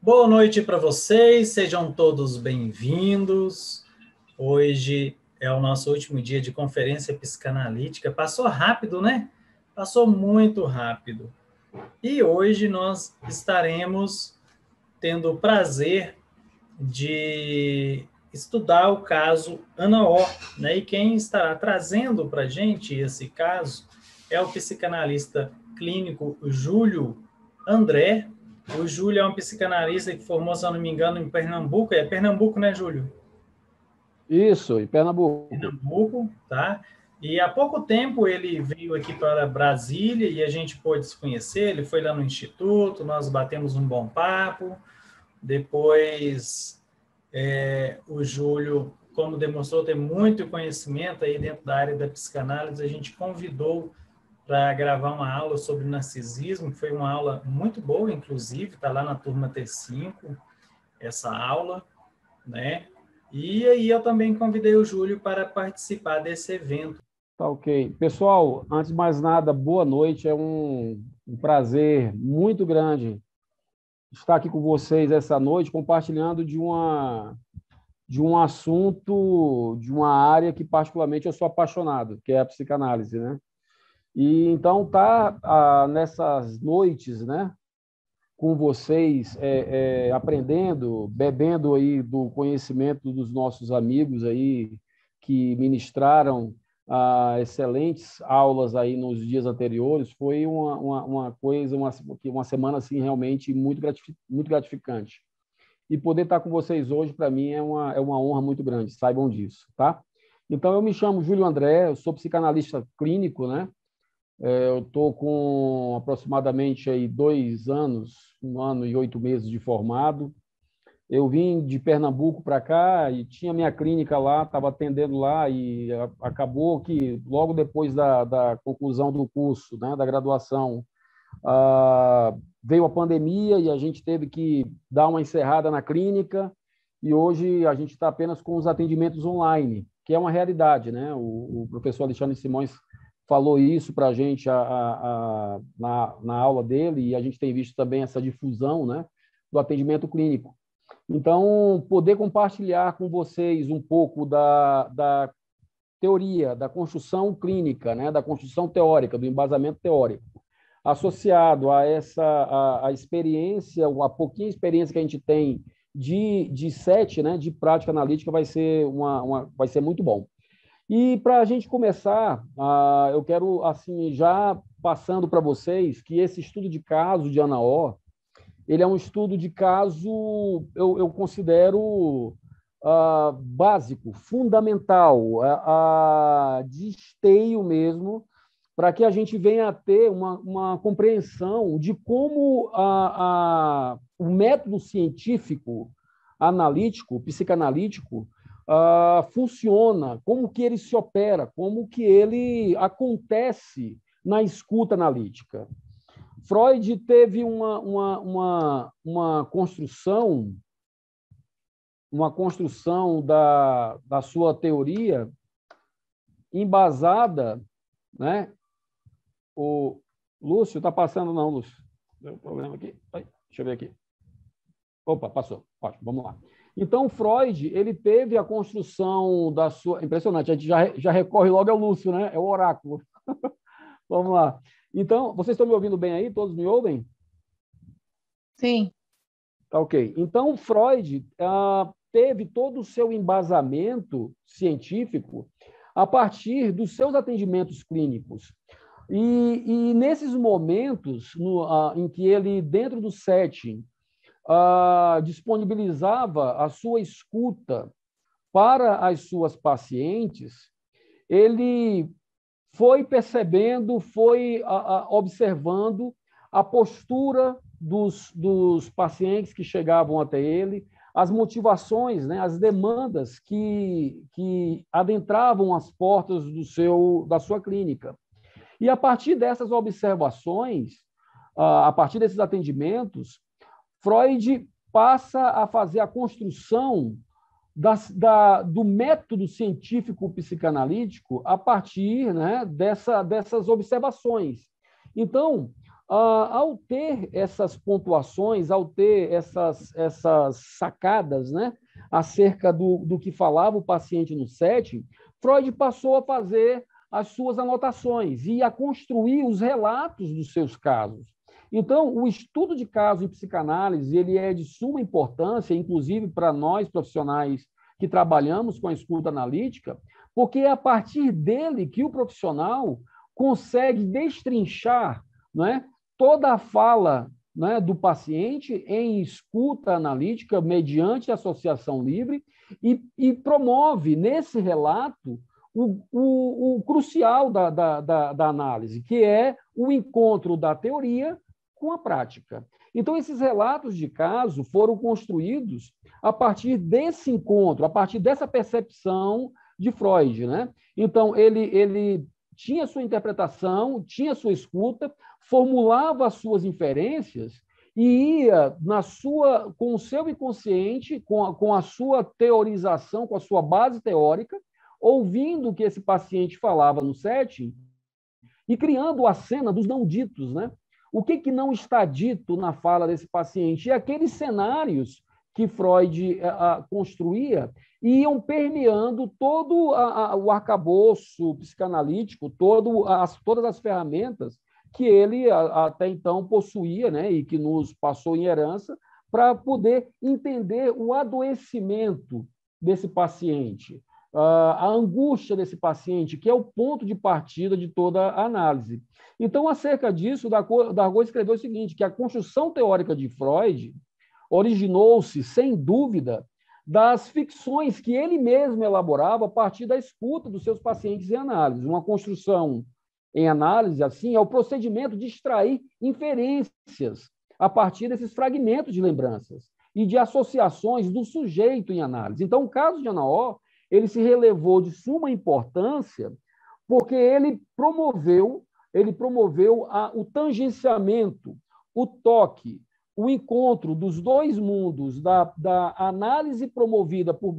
Boa noite para vocês, sejam todos bem-vindos. Hoje é o nosso último dia de conferência psicanalítica. Passou rápido, né? Passou muito rápido. E hoje nós estaremos tendo o prazer de estudar o caso Ana O, né? E quem estará trazendo para a gente esse caso é o psicanalista clínico Júlio André. O Júlio é um psicanalista que formou, se eu não me engano, em Pernambuco. É Pernambuco, né, Júlio? Isso, em Pernambuco. Pernambuco, tá? E há pouco tempo ele veio aqui para Brasília e a gente pôde se conhecer. Ele foi lá no Instituto, nós batemos um bom papo. Depois, o Júlio, como demonstrou ter muito conhecimento aí dentro da área da psicanálise, a gente convidou para gravar uma aula sobre narcisismo, que foi uma aula muito boa, inclusive, está lá na turma T5, essa aula, né? E aí eu também convidei o Júlio para participar desse evento. Tá ok. Pessoal, antes de mais nada, boa noite. É um prazer muito grande estar aqui com vocês essa noite, compartilhando de um assunto, de uma área que particularmente eu sou apaixonado, que é a psicanálise, né? E então nessas noites, né, com vocês, aprendendo, bebendo aí do conhecimento dos nossos amigos aí que ministraram excelentes aulas aí nos dias anteriores, foi uma coisa, uma semana assim realmente muito gratificante. E poder estar com vocês hoje, para mim, é uma honra muito grande, saibam disso, tá? Então, eu me chamo Júlio André, eu sou psicanalista clínico, né? Eu estou com aproximadamente aí 2 anos, 1 ano e 8 meses de formado. Eu vim de Pernambuco para cá e tinha minha clínica lá, estava atendendo lá e acabou que logo depois da conclusão do curso, né, da graduação, veio a pandemia e a gente teve que dar uma encerrada na clínica e hoje a gente está apenas com os atendimentos online, que é uma realidade, né? O professor Alexandre Simões falou isso para a gente na aula dele e a gente tem visto também essa difusão, né, do atendimento clínico. Então, poder compartilhar com vocês um pouco da teoria, da construção clínica, né, da construção teórica, do embasamento teórico, associado a a experiência, a pouquinha experiência que a gente tem de SET, né, de prática analítica, vai ser vai ser muito bom. E para a gente começar, eu quero, assim, já passando para vocês que esse estudo de caso de Ana O, ele é um estudo de caso, eu considero básico, fundamental, de esteio mesmo, para que a gente venha a ter uma compreensão de como o método científico, analítico, psicanalítico, funciona, como que ele se opera, como que ele acontece na escuta analítica. Freud teve uma construção da sua teoria embasada, né? O Lúcio está passando, não, Lúcio. Deu um problema aqui. Deixa eu ver aqui. Opa, passou. Ótimo, vamos lá. Então, Freud, ele teve a construção da sua... Impressionante, a gente já recorre logo ao Lúcio, né? É o oráculo. Vamos lá. Então, vocês estão me ouvindo bem aí? Todos me ouvem? Sim. Tá ok. Então, Freud teve todo o seu embasamento científico a partir dos seus atendimentos clínicos. E nesses momentos em que ele, dentro do setting, disponibilizava a sua escuta para as suas pacientes, ele foi percebendo, foi observando a postura dos pacientes que chegavam até ele, as motivações, né, as demandas que adentravam as portas da sua clínica. E a partir dessas observações, a partir desses atendimentos, Freud passa a fazer a construção do método científico psicanalítico a partir, né, dessas observações. Então, Ao ter essas pontuações, ao ter essas sacadas, né, acerca do que falava o paciente no setting, Freud passou a fazer as suas anotações e a construir os relatos dos seus casos. Então, o estudo de caso em psicanálise ele é de suma importância, inclusive para nós profissionais que trabalhamos com a escuta analítica, porque é a partir dele que o profissional consegue destrinchar, não é, toda a fala, né, do paciente em escuta analítica mediante associação livre e promove nesse relato o crucial da análise, que é o encontro da teoria com a prática. Então, esses relatos de caso foram construídos a partir desse encontro, a partir dessa percepção de Freud, né? Então, ele tinha sua interpretação, tinha sua escuta, formulava as suas inferências e ia com o seu inconsciente, com a sua teorização, com a sua base teórica, ouvindo o que esse paciente falava no setting e criando a cena dos não ditos, né? O que não está dito na fala desse paciente? E aqueles cenários que Freud construía iam permeando todo o arcabouço psicanalítico, todas as ferramentas que ele até então possuía, né, e que nos passou em herança, para poder entender o adoecimento desse paciente, a angústia desse paciente, que é o ponto de partida de toda a análise. Então, acerca disso, Dargaud escreveu o seguinte, que a construção teórica de Freud originou-se, sem dúvida, das ficções que ele mesmo elaborava a partir da escuta dos seus pacientes em análise. Uma construção em análise, assim, é o procedimento de extrair inferências a partir desses fragmentos de lembranças e de associações do sujeito em análise. Então, o caso de Ana O, ele se relevou de suma importância porque ele promoveu o tangenciamento, o toque, o encontro dos dois mundos da análise promovida por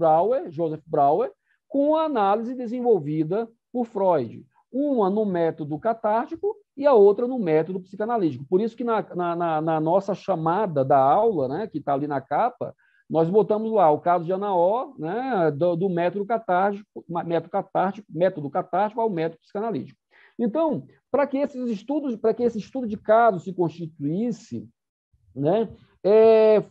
Joseph Brauer, com a análise desenvolvida por Freud. Uma no método catártico e a outra no método psicanalítico. Por isso que na nossa chamada da aula, né, que está ali na capa, nós botamos lá o caso de Ana O, né, do método catártico ao método psicanalítico. Então, para que esse estudo de caso se constituísse, né,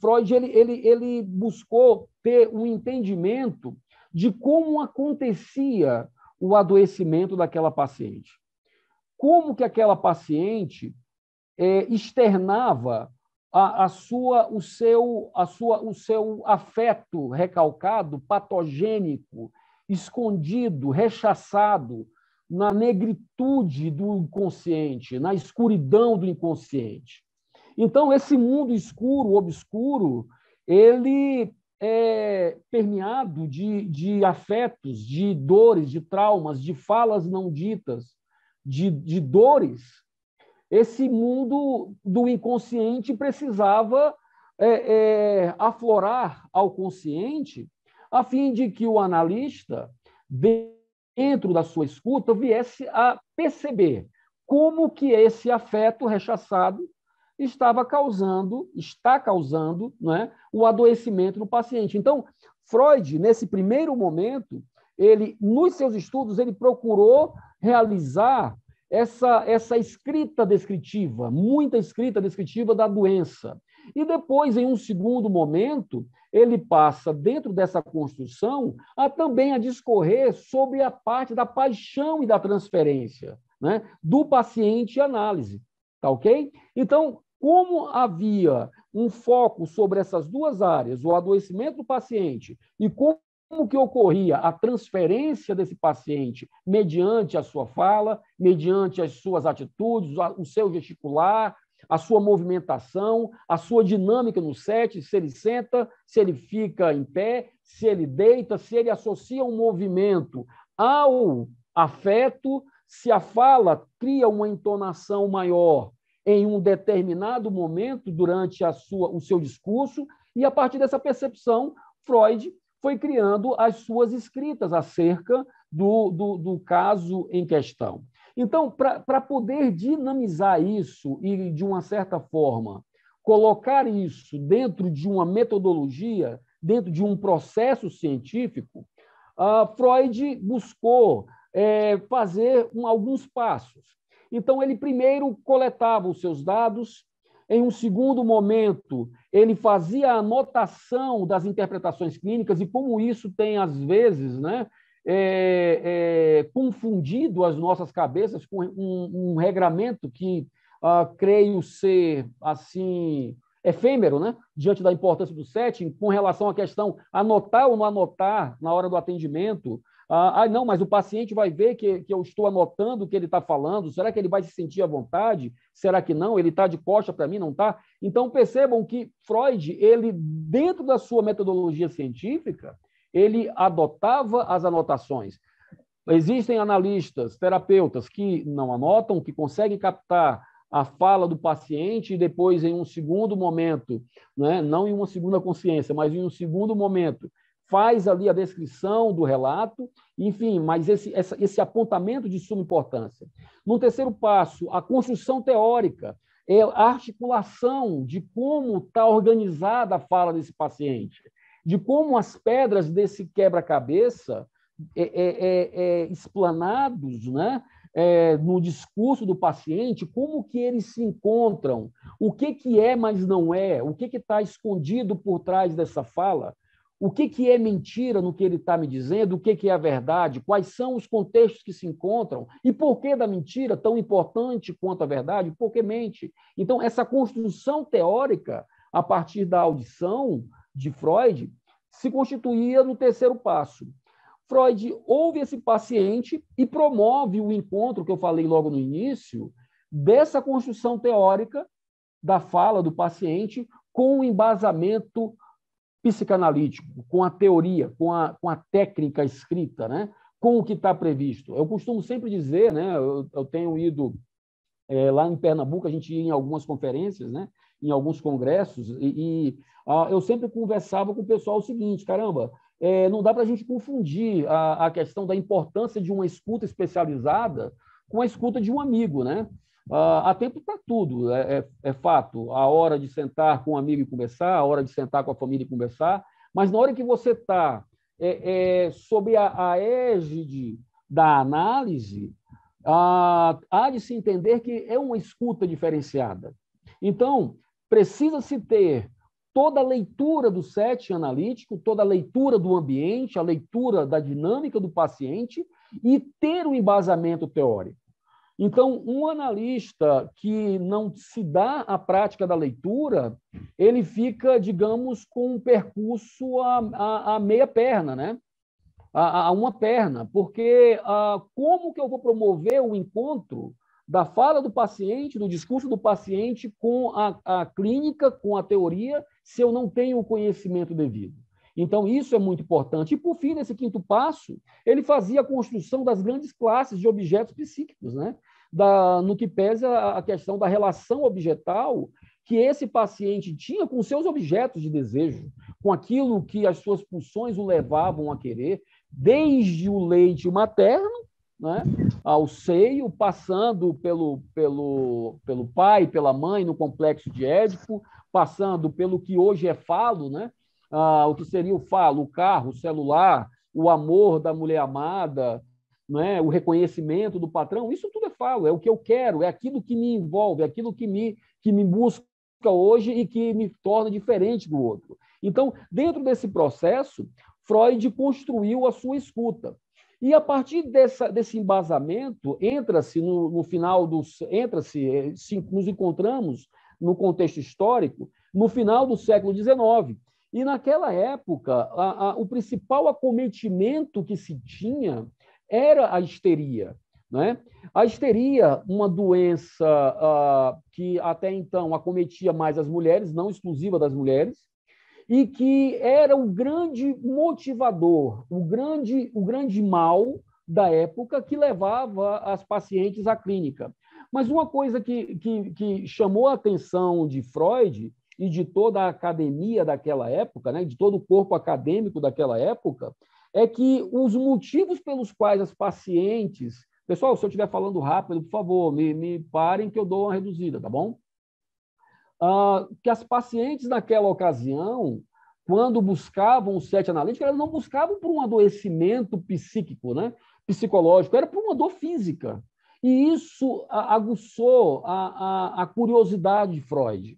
Freud ele buscou ter um entendimento de como acontecia o adoecimento daquela paciente. Como que aquela paciente externava o seu afeto recalcado, patogênico, escondido, rechaçado, na negritude do inconsciente, na escuridão do inconsciente. Então, esse mundo escuro, obscuro, ele é permeado de afetos, de dores, de traumas, de falas não ditas, de dores. Esse mundo do inconsciente precisava aflorar ao consciente, a fim de que o analista, dentro da sua escuta, viesse a perceber como que esse afeto rechaçado está causando, não o adoecimento no paciente. Então, Freud, nesse primeiro momento, nos seus estudos, ele procurou realizar essa escrita descritiva, muita escrita descritiva da doença. E depois, em um segundo momento, ele passa, dentro dessa construção, também a discorrer sobre a parte da paixão e da transferência, né, do paciente e análise. Tá ok? Então, como havia um foco sobre essas duas áreas, o adoecimento do paciente e como que ocorria a transferência desse paciente mediante a sua fala, mediante as suas atitudes, o seu gesticular, a sua movimentação, a sua dinâmica no set, se ele senta, se ele fica em pé, se ele deita, se ele associa um movimento ao afeto, se a fala cria uma entonação maior em um determinado momento durante o seu discurso, e a partir dessa percepção, Freud foi criando as suas escritas acerca do caso em questão. Então, para poder dinamizar isso e, de uma certa forma, colocar isso dentro de uma metodologia, dentro de um processo científico, Freud buscou fazer alguns passos. Então, ele primeiro coletava os seus dados, em um segundo momento, ele fazia a anotação das interpretações clínicas, e como isso tem, às vezes, né, confundido as nossas cabeças com um regramento que creio ser assim efêmero, né, diante da importância do setting, com relação à questão anotar ou não anotar na hora do atendimento. Não, mas o paciente vai ver que eu estou anotando o que ele está falando. Será que ele vai se sentir à vontade? Será que não? Ele está de costa para mim, não está? Então, percebam que Freud, ele, dentro da sua metodologia científica, ele adotava as anotações. Existem analistas, terapeutas que não anotam, que conseguem captar a fala do paciente e depois, em um segundo momento, né, não em uma segunda consciência, mas em um segundo momento, faz ali a descrição do relato, enfim, mas esse apontamento de suma importância. No terceiro passo, a construção teórica, a articulação de como está organizada a fala desse paciente, de como as pedras desse quebra-cabeça explanados, né, no discurso do paciente, como que eles se encontram, o que é, mas não é, o que está escondido por trás dessa fala, o que é mentira no que ele está me dizendo, o que é a verdade, quais são os contextos que se encontram e por que da mentira tão importante quanto a verdade, por que mente. Então, essa construção teórica, a partir da audição de Freud, se constituía no terceiro passo. Freud ouve esse paciente e promove o encontro, que eu falei logo no início, dessa construção teórica da fala do paciente com o embasamento psicanalítico, com a teoria, com a técnica escrita, né? Com o que está previsto. Eu costumo sempre dizer, né? Eu tenho ido lá em Pernambuco, a gente ia em algumas conferências, né? Em alguns congressos, eu sempre conversava com o pessoal o seguinte: caramba, não dá para a gente confundir a questão da importância de uma escuta especializada com a escuta de um amigo, né? Há tempo para tudo, é fato. A hora de sentar com um amigo e conversar, a hora de sentar com a família e conversar, mas na hora que você está sob a égide da análise, há de se entender que é uma escuta diferenciada. Então, precisa-se ter toda a leitura do setting analítico, toda a leitura do ambiente, a leitura da dinâmica do paciente e ter um embasamento teórico. Então, um analista que não se dá à prática da leitura, ele fica, digamos, com um percurso a meia perna, né? A uma perna, porque como que eu vou promover o encontro da fala do paciente, do discurso do paciente com a clínica, com a teoria, se eu não tenho o conhecimento devido? Então, isso é muito importante. E, por fim, nesse quinto passo, ele fazia a construção das grandes classes de objetos psíquicos, né? No que pesa a questão da relação objetal que esse paciente tinha com seus objetos de desejo, com aquilo que as suas pulsões o levavam a querer, desde o leite materno, né, ao seio, passando pelo pai, pela mãe, no complexo de Édipo, passando pelo que hoje é falo, né, o que seria o falo, o carro, o celular, o amor da mulher amada, né, o reconhecimento do patrão. Isso tudo é falo, é o que eu quero, é aquilo que me envolve, é aquilo que me busca hoje e que me torna diferente do outro. Então, dentro desse processo, Freud construiu a sua escuta. E, a partir desse embasamento, nos encontramos no contexto histórico, no final do século XIX. E, naquela época, o principal acometimento que se tinha era a histeria, né? A histeria, uma doença que até então acometia mais as mulheres, não exclusiva das mulheres, e que era o grande motivador, o grande mal da época que levava as pacientes à clínica. Mas uma coisa que chamou a atenção de Freud e de toda a academia daquela época, né, de todo o corpo acadêmico daquela época, é que os motivos pelos quais as pacientes Pessoal, se eu estiver falando rápido, por favor, me parem que eu dou uma reduzida, tá bom? Que as pacientes naquela ocasião, quando buscavam o SET analítico, elas não buscavam por um adoecimento psíquico, né? Psicológico, era por uma dor física. E isso aguçou a curiosidade de Freud.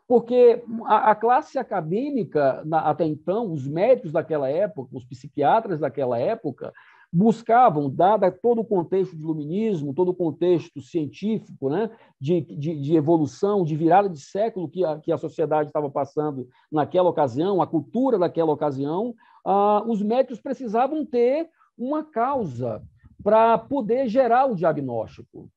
Porque a classe acadêmica, até então, os médicos daquela época, os psiquiatras daquela época, buscavam, dado todo o contexto de iluminismo, todo o contexto científico, né, de evolução, de virada de século que a sociedade estava passando naquela ocasião, a cultura daquela ocasião, os médicos precisavam ter uma causa para poder gerar o diagnóstico.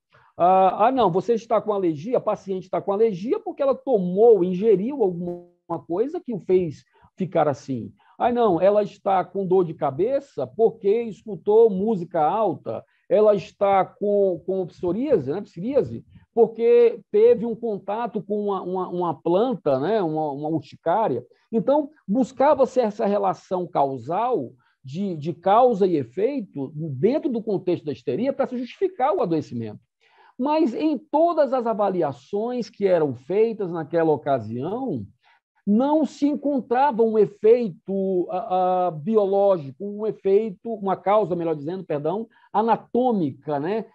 Não, você está com alergia, a paciente está com alergia porque ela tomou, ingeriu alguma coisa que o fez ficar assim. Não, ela está com dor de cabeça porque escutou música alta, ela está com psoríase, né, psoríase, porque teve um contato com uma planta, né, uma urticária. Então, buscava-se essa relação causal de causa e efeito dentro do contexto da histeria para se justificar o adoecimento. Mas em todas as avaliações que eram feitas naquela ocasião, não se encontrava um efeito biológico, um efeito, uma causa, melhor dizendo, perdão, anatômica, né,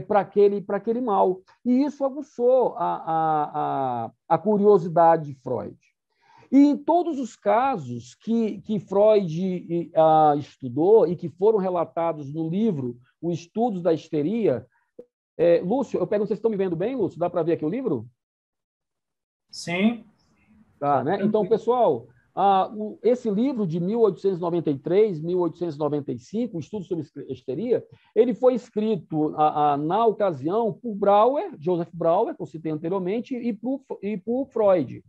para aquele mal. E isso aguçou a curiosidade de Freud. E em todos os casos que Freud estudou e que foram relatados no livro Os Estudos da Histeria, Lúcio, eu pergunto se vocês estão me vendo bem, Lúcio? Dá para ver aqui o livro? Sim. Tá, né? Então, pessoal, esse livro de 1893, 1895, Estudos sobre Histeria, ele foi escrito na ocasião por Brauer, Joseph Brauer, que eu citei anteriormente, e por Freud.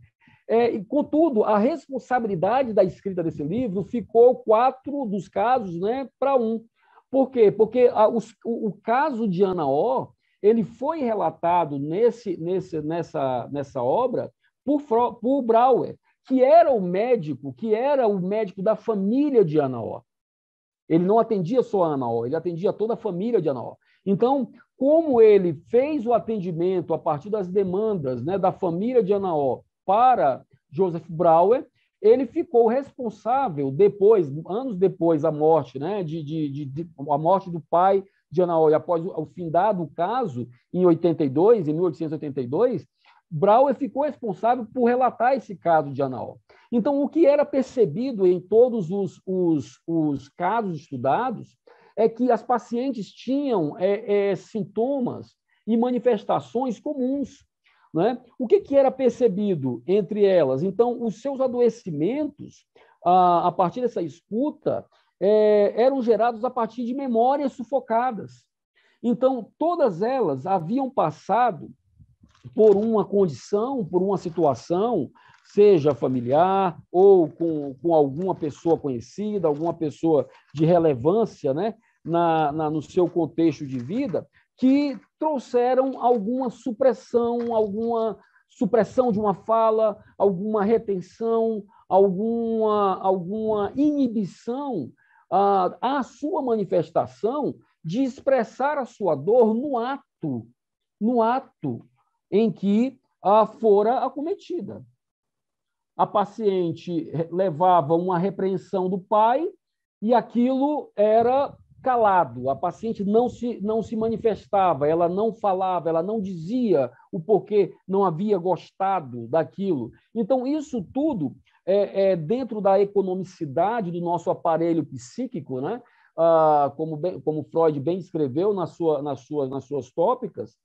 Contudo, a responsabilidade da escrita desse livro ficou 4 dos casos, né, para 1. Por quê? Porque o caso de Ana O, ele foi relatado nessa obra por Brauer, que era o médico da família de Ana O. Ele não atendia só a Ana O, ele atendia toda a família de Ana O. Então, como ele fez o atendimento a partir das demandas, né, da família de Ana O para Joseph Brauer, ele ficou responsável anos depois da morte, né, a morte do pai de Ana O, e após o findado caso, em 1882, Brauer ficou responsável por relatar esse caso de Ana O. Então, o que era percebido em todos os casos estudados é que as pacientes tinham sintomas e manifestações comuns. Né? O que era percebido entre elas? Então, os seus adoecimentos, a partir dessa escuta, eram gerados a partir de memórias sufocadas. Então, todas elas haviam passado por uma condição, por uma situação, seja familiar ou com alguma pessoa conhecida, alguma pessoa de relevância, né, no seu contexto de vida, que trouxeram alguma supressão de uma fala, alguma retenção, alguma inibição à sua manifestação de expressar a sua dor no ato em que fora acometida. A paciente levava uma repreensão do pai e aquilo era calado. A paciente não se manifestava, ela não falava, ela não dizia o porquê não havia gostado daquilo. Então, isso tudo dentro da economicidade do nosso aparelho psíquico, né? Como Freud bem escreveu nas suas tópicas,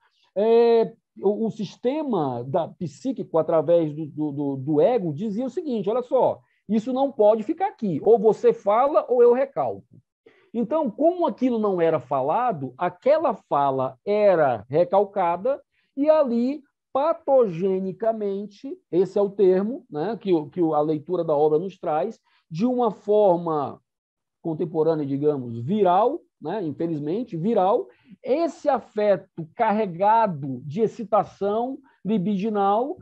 o sistema psíquico, através do ego, dizia o seguinte: olha só, isso não pode ficar aqui, ou você fala ou eu recalco. Então, como aquilo não era falado, aquela fala era recalcada e ali, patogenicamente, esse é o termo, né, que a leitura da obra nos traz, de uma forma contemporânea, digamos, viral, né, infelizmente, viral, esse afeto carregado de excitação libidinal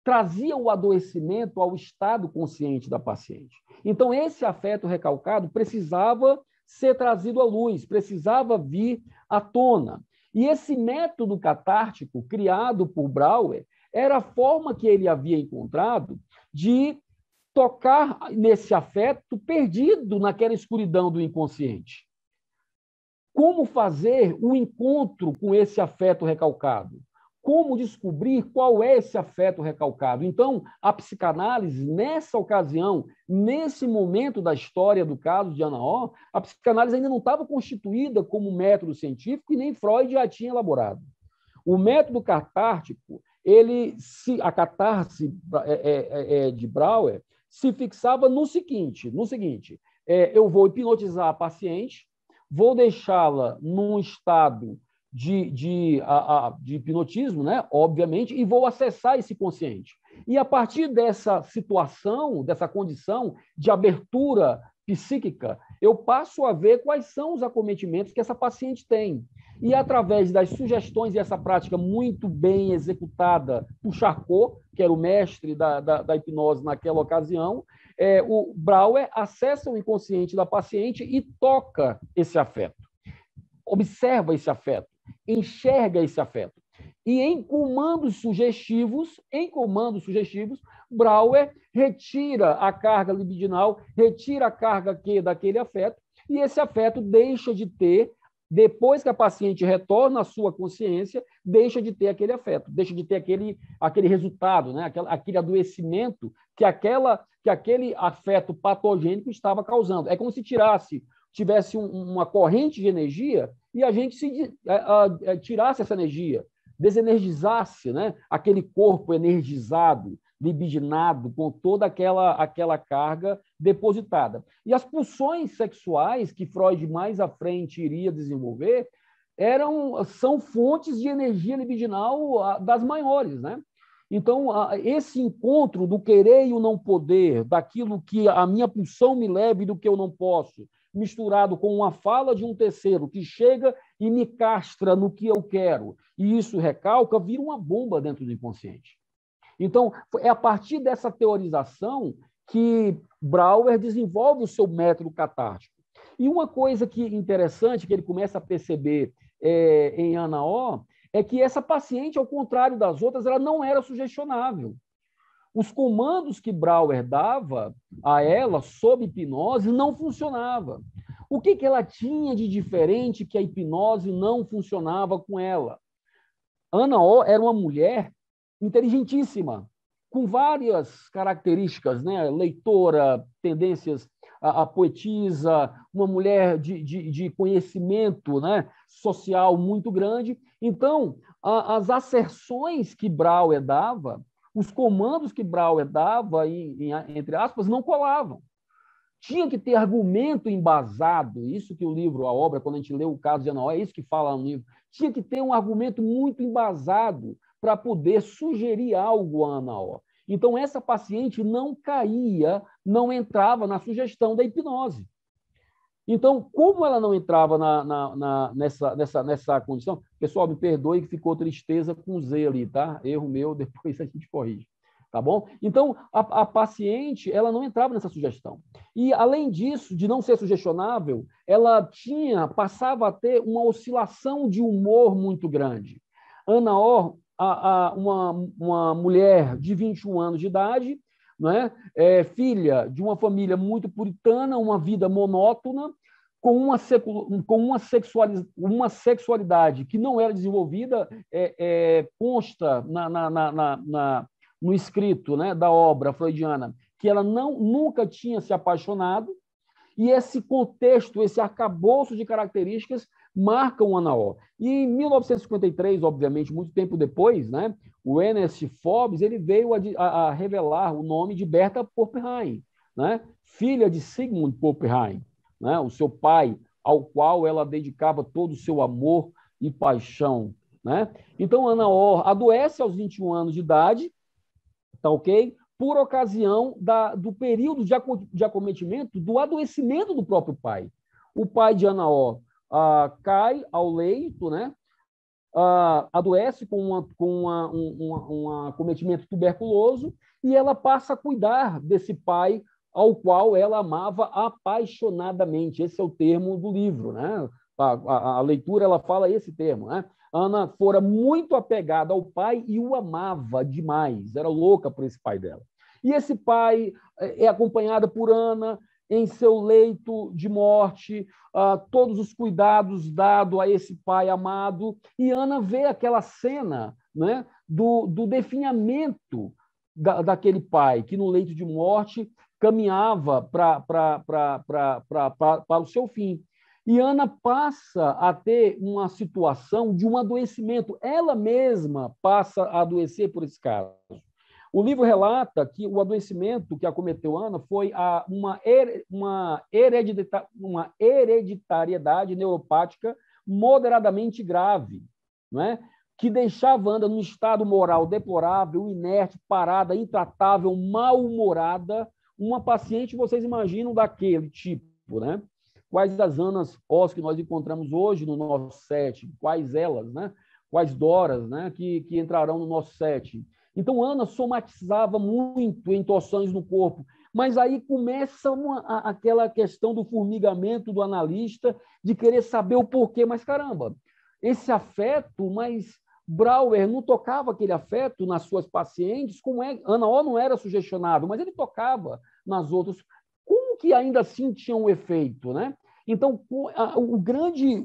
trazia o adoecimento ao estado consciente da paciente. Então, esse afeto recalcado precisava ser trazido à luz, precisava vir à tona. E esse método catártico, criado por Brauer, era a forma que ele havia encontrado de tocar nesse afeto perdido naquela escuridão do inconsciente. Como fazer um encontro com esse afeto recalcado? Como descobrir qual é esse afeto recalcado? Então, a psicanálise, nessa ocasião, nesse momento da história do caso de Ana O, a psicanálise ainda não estava constituída como método científico e nem Freud já tinha elaborado. O método catártico, a catarse de Brauer se fixava no seguinte, eu vou hipnotizar a paciente, vou deixá-la num estado de hipnotismo, né? Obviamente, e vou acessar esse consciente. E a partir dessa situação, dessa condição de abertura psíquica, eu passo a ver quais são os acometimentos que essa paciente tem. E através das sugestões e essa prática muito bem executada por Charcot, que era o mestre da hipnose naquela ocasião, o Brauer acessa o inconsciente da paciente e toca esse afeto. Observa esse afeto, enxerga esse afeto. E em comandos sugestivos, Brauer retira a carga libidinal, retira a carga daquele afeto, e esse afeto deixa de ter, depois que a paciente retorna à sua consciência, deixa de ter aquele afeto, deixa de ter aquele resultado, né? aquele adoecimento que aquele afeto patogênico estava causando. É como se tivesse uma corrente de energia e a gente tirasse essa energia, desenergizasse, né? Aquele corpo energizado, libidinado, com toda aquela carga depositada. E as pulsões sexuais que Freud mais à frente iria desenvolver são fontes de energia libidinal das maiores, né? Então, esse encontro do querer e o não poder, daquilo que a minha pulsão me leva e do que eu não posso, misturado com uma fala de um terceiro que chega e me castra no que eu quero, e isso recalca, vira uma bomba dentro do inconsciente. Então, é a partir dessa teorização que Brauer desenvolve o seu método catártico. E uma coisa interessante que ele começa a perceber em Ana O é que essa paciente, ao contrário das outras, ela não era sugestionável. Os comandos que Brauer dava a ela, sob hipnose, não funcionavam. O que ela tinha de diferente que a hipnose não funcionava com ela? Ana O era uma mulher inteligentíssima, com várias características, né? Leitora, tendências a poetisa, uma mulher de conhecimento, né? Social muito grande. Então, as asserções que Brauer dava, os comandos que Brauer dava, entre aspas, não colavam. Tinha que ter argumento embasado, isso que o livro, a obra, quando a gente lê o caso de Ana O, é isso que fala no livro. Tinha que ter um argumento muito embasado para poder sugerir algo a Ana O. Então, essa paciente não caía, não entrava na sugestão da hipnose. Então, como ela não entrava nessa condição... Pessoal, me perdoe que ficou tristeza com Z ali, tá? Erro meu, depois a gente corrige. Tá bom? Então, a paciente, ela não entrava nessa sugestão. E, além disso, de não ser sugestionável, ela passava a ter uma oscilação de humor muito grande. Ana O, uma mulher de 21 anos de idade, né? Filha de uma família muito puritana, uma vida monótona, com uma sexualidade que não era desenvolvida, consta no escrito, né, da obra freudiana, que ela nunca tinha se apaixonado, e esse contexto, esse arcabouço de características marcam Ana O. E em 1953, obviamente, muito tempo depois, né, o Ernest Forbes ele veio a revelar o nome de Berta Poppenheim, né, filha de Sigmund Poppenheim, né, o seu pai, ao qual ela dedicava todo o seu amor e paixão. Né? Então, Ana O adoece aos 21 anos de idade, tá ok? Por ocasião do período de acometimento do adoecimento do próprio pai. O pai de Ana O cai ao leito, né? Adoece com um acometimento tuberculoso e ela passa a cuidar desse pai ao qual ela amava apaixonadamente. Esse é o termo do livro, né? A leitura ela fala esse termo, né? Ana fora muito apegada ao pai e o amava demais, era louca por esse pai dela. E esse pai é acompanhada por Ana em seu leito de morte, todos os cuidados dados a esse pai amado, e Ana vê aquela cena, né, do definhamento daquele pai, que no leito de morte caminhava para o seu fim. E Ana passa a ter uma situação de um adoecimento. Ela mesma passa a adoecer por esse caso. O livro relata que o adoecimento que acometeu Ana foi uma hereditariedade neuropática moderadamente grave, não é? Que deixava Ana num estado moral deplorável, inerte, parada, intratável, mal-humorada. Uma paciente, vocês imaginam, daquele tipo, né? Quais as Anas Os que nós encontramos hoje no nosso set? Quais elas, né? Quais Doras, né? Que entrarão no nosso set? Então, Ana somatizava muito em torções no corpo, mas aí começa aquela questão do formigamento do analista, de querer saber o porquê. Mas, caramba, esse afeto, mas Brauer não tocava aquele afeto nas suas pacientes, como é? Ana O não era sugestionado, mas ele tocava nas outras. Como que ainda assim tinha um efeito, né? Então, o grande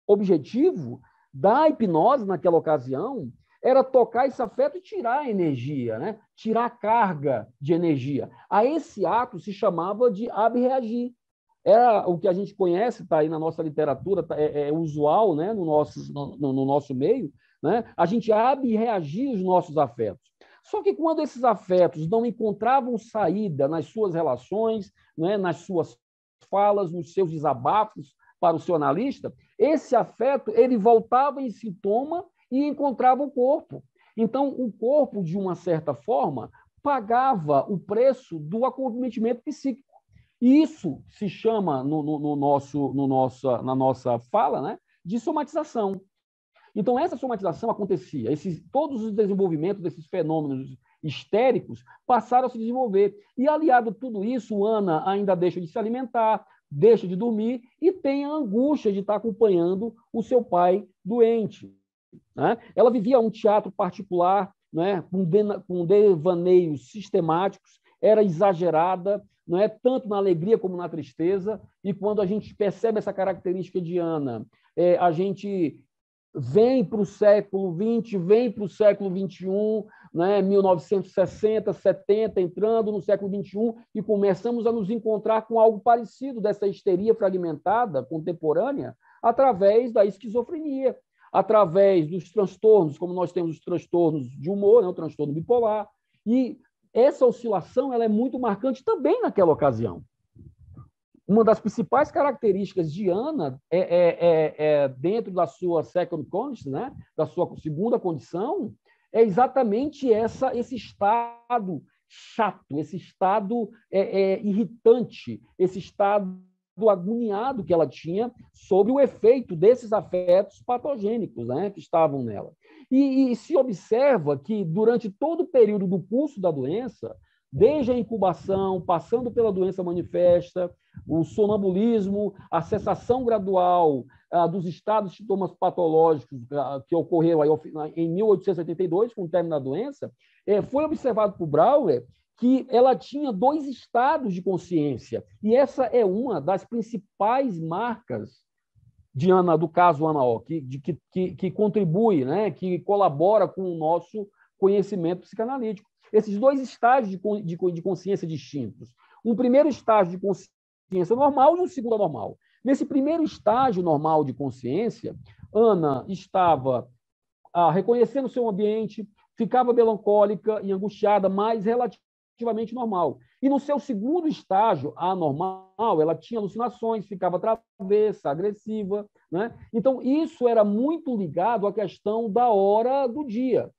objetivo da hipnose naquela ocasião era tocar esse afeto e tirar a energia, né? Tirar a carga de energia. A esse ato se chamava de abreagir. Era o que a gente conhece, está aí na nossa literatura, é usual, né? no nosso meio, né? A gente abreagir os nossos afetos. Só que quando esses afetos não encontravam saída nas suas relações, né? Nas suas falas, nos seus desabafos para o seu analista, esse afeto ele voltava em sintoma e encontrava o corpo. Então, o corpo, de uma certa forma, pagava o preço do acometimento psíquico. E isso se chama, na nossa fala, né, de somatização. Então, essa somatização acontecia. Todos os desenvolvimentos desses fenômenos histéricos passaram a se desenvolver. E, aliado a tudo isso, Ana ainda deixa de se alimentar, deixa de dormir e tem a angústia de estar acompanhando o seu pai doente, né? Ela vivia um teatro particular, né, com devaneios sistemáticos, era exagerada, não é, tanto na alegria como na tristeza, e quando a gente percebe essa característica de Ana, a gente vem para o século XX, vem para o século XXI, né, 1960, 70, entrando no século XXI, e começamos a nos encontrar com algo parecido dessa histeria fragmentada, contemporânea, através da esquizofrenia, através dos transtornos, como nós temos os transtornos de humor, né, o transtorno bipolar, e essa oscilação ela é muito marcante também naquela ocasião. Uma das principais características de Ana dentro da sua second condition, né, da sua segunda condição, é exatamente esse estado chato, esse estado irritante, esse estado agoniado que ela tinha sobre o efeito desses afetos patogênicos, né, que estavam nela. E se observa que, durante todo o período do curso da doença, desde a incubação, passando pela doença manifesta, o sonambulismo, a cessação gradual dos estados de sintomas patológicos que ocorreu aí, em 1882, com o término da doença, foi observado por Brauer que ela tinha 2 estados de consciência. E essa é uma das principais marcas do caso Ana O, que contribui, né, que colabora com o nosso conhecimento psicanalítico. Esses 2 estágios de consciência distintos. Um primeiro estágio de consciência normal e um segundo anormal. Nesse primeiro estágio normal de consciência, Ana estava reconhecendo o seu ambiente, ficava melancólica e angustiada, mas relativamente normal. E no seu segundo estágio, anormal, ela tinha alucinações, ficava travessa, agressiva, né? Então, isso era muito ligado à questão da hora do dia.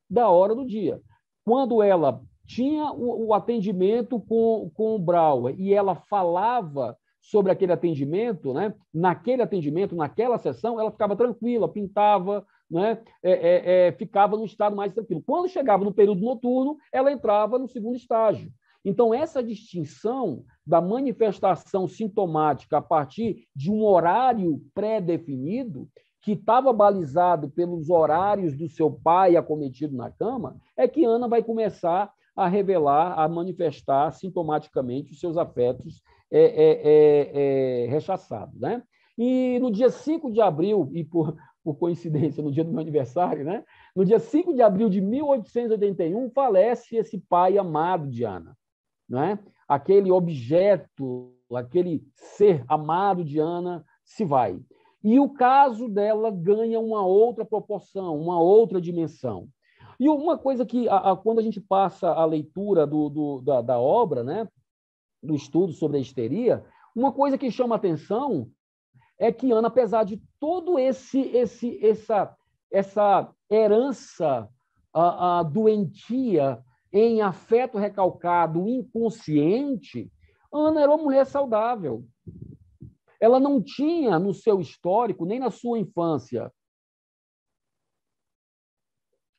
Da hora do dia. Quando ela tinha o atendimento com o Brauer e ela falava sobre aquele atendimento, né? Naquele atendimento, naquela sessão, ela ficava tranquila, pintava, né? Ficava num estado mais tranquilo. Quando chegava no período noturno, ela entrava no segundo estágio. Então, essa distinção da manifestação sintomática a partir de um horário pré-definido, que estava balizado pelos horários do seu pai acometido na cama, é que Ana vai começar a revelar, a manifestar sintomaticamente os seus afetos rechaçados, né? E no dia 5 de abril, e por coincidência, no dia do meu aniversário, né? No dia 5 de abril de 1881, falece esse pai amado de Ana, né? Aquele objeto, aquele ser amado de Ana se vai. E o caso dela ganha uma outra proporção, uma outra dimensão. E uma coisa que, quando a gente passa a leitura da obra, né, do estudo sobre a histeria, uma coisa que chama atenção é que Ana, apesar de todo essa herança doentia em afeto recalcado, inconsciente, Ana era uma mulher saudável. Ela não tinha no seu histórico, nem na sua infância,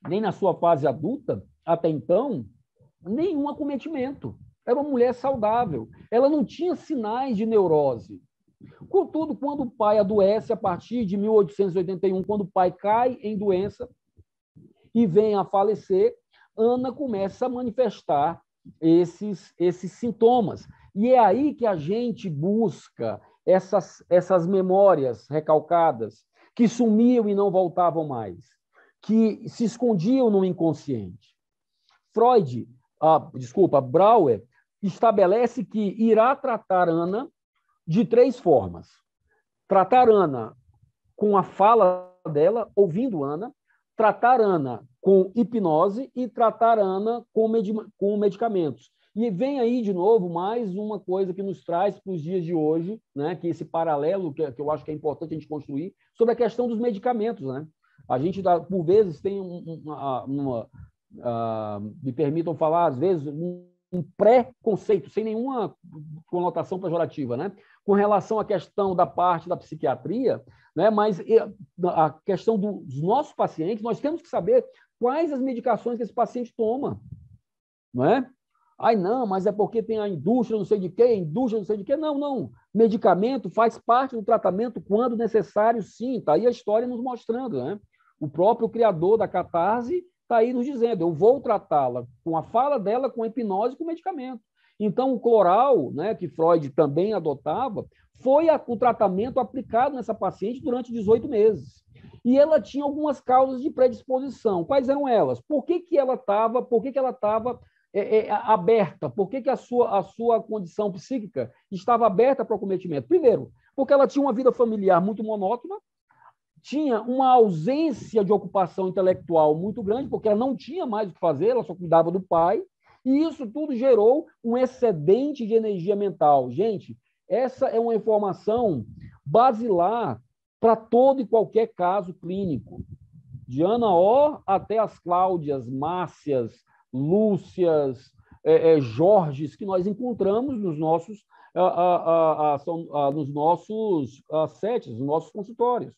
nem na sua fase adulta, até então, nenhum acometimento. Era uma mulher saudável. Ela não tinha sinais de neurose. Contudo, quando o pai adoece, a partir de 1881, quando o pai cai em doença e vem a falecer, Ana começa a manifestar esses sintomas. E é aí que a gente busca essas memórias recalcadas que sumiam e não voltavam mais, que se escondiam no inconsciente. Brauer estabelece que irá tratar Ana de 3 formas. Tratar Ana com a fala dela, ouvindo Ana, tratar Ana com hipnose e tratar Ana com medicamentos. E vem aí, de novo, mais uma coisa que nos traz para os dias de hoje, né, que esse paralelo que eu acho que é importante a gente construir, sobre a questão dos medicamentos. Né? A gente, por vezes, tem me permitam falar, às vezes, um pré-conceito, sem nenhuma conotação pejorativa, né? Com relação à questão da parte da psiquiatria, né? Mas a questão dos nossos pacientes, nós temos que saber quais as medicações que esse paciente toma, não é? Ai, não, mas é porque tem a indústria não sei de quê, indústria não sei de quê. Não, não. Medicamento faz parte do tratamento quando necessário, sim. Está aí a história nos mostrando, né? O próprio criador da catarse está aí nos dizendo, eu vou tratá-la com a fala dela, com a hipnose e com o medicamento. Então, o Chloral, né, que Freud também adotava, foi o tratamento aplicado nessa paciente durante 18 meses. E ela tinha algumas causas de predisposição. Quais eram elas? Por que ela estava aberta? Por que a sua condição psíquica estava aberta para o acometimento? Primeiro, porque ela tinha uma vida familiar muito monótona, tinha uma ausência de ocupação intelectual muito grande, porque ela não tinha mais o que fazer, ela só cuidava do pai, e isso tudo gerou um excedente de energia mental. Gente, essa é uma informação basilar para todo e qualquer caso clínico. De Ana O até as Cláudias, Márcias, Lúcias, Jorges, que nós encontramos nos nossos setes, nos nossos consultórios.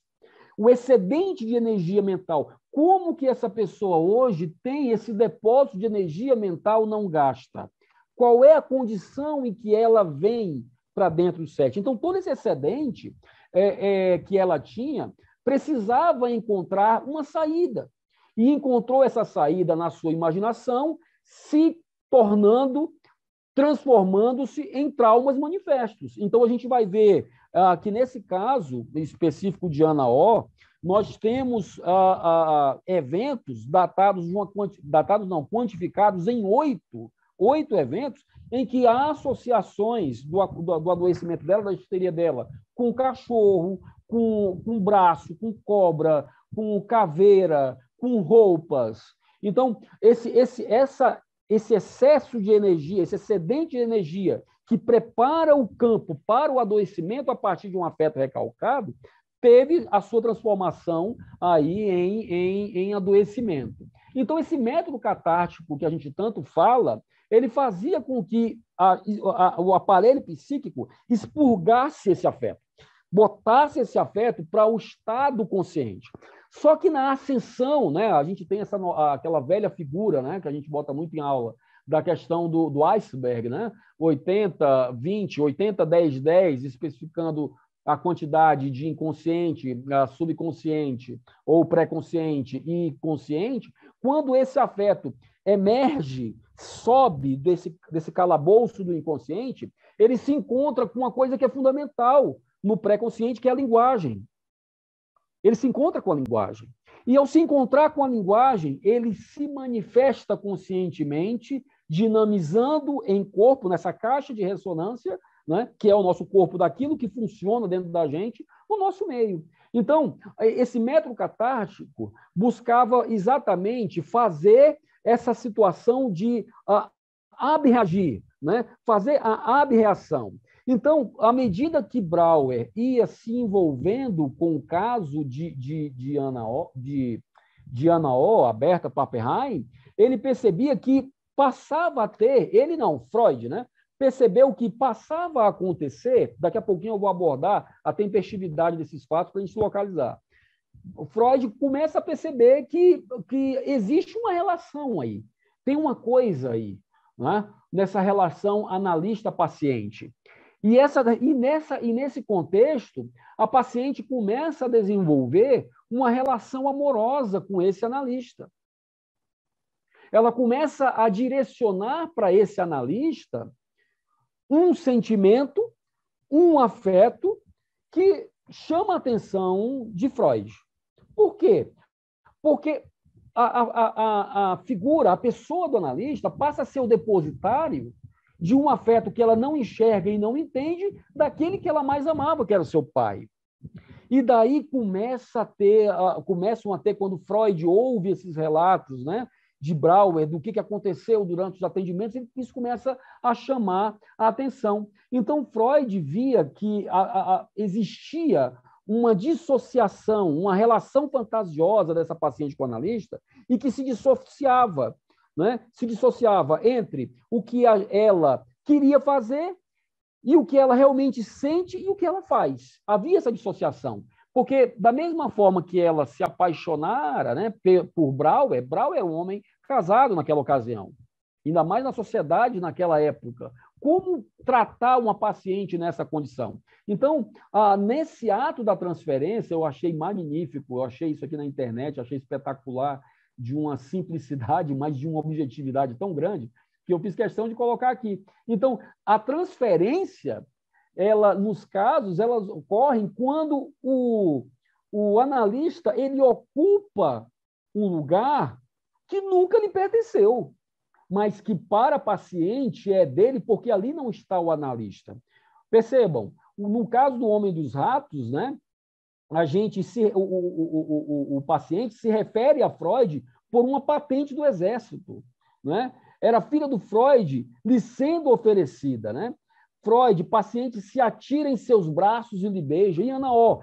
O excedente de energia mental. Como que essa pessoa hoje tem esse depósito de energia mental não gasta? Qual é a condição em que ela vem para dentro do set? Então, todo esse excedente que ela tinha precisava encontrar uma saída. E encontrou essa saída na sua imaginação, transformando-se em traumas manifestos. Então, a gente vai ver que, nesse caso específico de Ana O, nós temos eventos quantificados em 8 eventos, em que há associações do adoecimento dela, da histeria dela, com cachorro, com braço, com cobra, com caveira, com roupas. Então, esse excesso de energia, esse excedente de energia que prepara o campo para o adoecimento a partir de um afeto recalcado, teve a sua transformação aí em adoecimento. Então, esse método catártico que a gente tanto fala, ele fazia com que o aparelho psíquico expurgasse esse afeto, botasse esse afeto para o estado consciente. Só que na ascensão, né, a gente tem aquela velha figura, né, que a gente bota muito em aula, da questão do iceberg, né? 80, 20, 80, 10, 10, especificando a quantidade de inconsciente, subconsciente ou pré-consciente e consciente, quando esse afeto emerge, sobe desse calabouço do inconsciente, ele se encontra com uma coisa que é fundamental no pré-consciente, que é a linguagem. Ele se encontra com a linguagem. E, ao se encontrar com a linguagem, ele se manifesta conscientemente, dinamizando em corpo, nessa caixa de ressonância, né, que é o nosso corpo, daquilo que funciona dentro da gente, o nosso meio. Então, esse método catártico buscava exatamente fazer essa situação de abreagir, né, fazer a abreação. Então, à medida que Brauer ia se envolvendo com o caso de Ana O, a Berta Pappenheim, ele percebia que passava a ter, ele não, Freud, né? Percebeu que passava a acontecer, daqui a pouquinho eu vou abordar a tempestividade desses fatos para a gente localizar. O Freud começa a perceber que existe uma relação aí, tem uma coisa aí, né? Nessa relação analista-paciente. E nesse contexto, a paciente começa a desenvolver uma relação amorosa com esse analista. Ela começa a direcionar para esse analista um sentimento, um afeto que chama a atenção de Freud. Por quê? Porque a figura, a pessoa do analista passa a ser o depositário de um afeto que ela não enxerga e não entende daquele que ela mais amava, que era o seu pai. E daí começam a ter, quando Freud ouve esses relatos, né, de Brauer, do que aconteceu durante os atendimentos, isso começa a chamar a atenção. Então, Freud via que existia uma dissociação, uma relação fantasiosa dessa paciente com o analista e que se dissociava, né? Se dissociava entre o que ela queria fazer e o que ela realmente sente e o que ela faz. Havia essa dissociação. Porque, da mesma forma que ela se apaixonara, né, por Brauer é um homem casado naquela ocasião, ainda mais na sociedade naquela época. Como tratar uma paciente nessa condição? Então, nesse ato da transferência, eu achei magnífico, eu achei isso aqui na internet, achei espetacular, de uma simplicidade, mas de uma objetividade tão grande, que eu fiz questão de colocar aqui. Então, a transferência, nos casos, elas ocorrem quando o analista ele ocupa um lugar que nunca lhe pertenceu, mas que para a paciente é dele, porque ali não está o analista. Percebam, no caso do Homem dos Ratos, né, o paciente se refere a Freud por uma patente do exército, né? Era filha do Freud lhe sendo oferecida, né? Freud, paciente se atira em seus braços e lhe beija. E Ana O,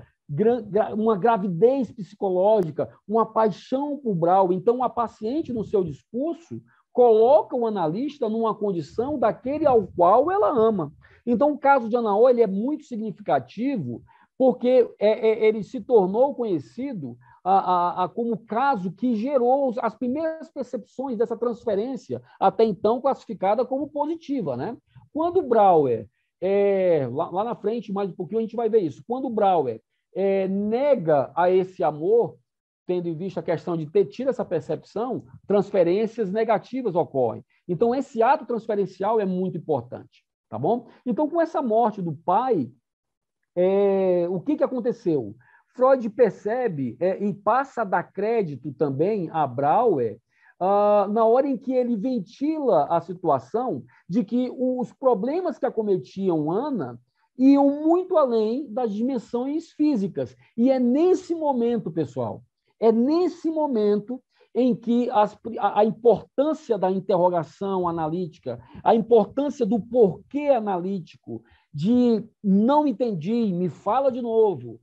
uma gravidez psicológica, uma paixão por Brauer. Então, a paciente, no seu discurso, coloca o analista numa condição daquele ao qual ela ama. Então, o caso de Ana O, ele é muito significativo, porque ele se tornou conhecido como caso que gerou as primeiras percepções dessa transferência, até então classificada como positiva, né? Quando Brauer, lá na frente, mais um pouquinho, a gente vai ver isso. Quando Brauer nega a esse amor, tendo em vista a questão de ter tido essa percepção, transferências negativas ocorrem. Então, esse ato transferencial é muito importante, tá bom? Então, com essa morte do pai, o que aconteceu? Freud percebe e passa a dar crédito também a Brauer na hora em que ele ventila a situação de que os problemas que acometiam Ana iam muito além das dimensões físicas. E é nesse momento, pessoal, em que a importância da interrogação analítica, a importância do porquê analítico, de não entendi, me fala de novo,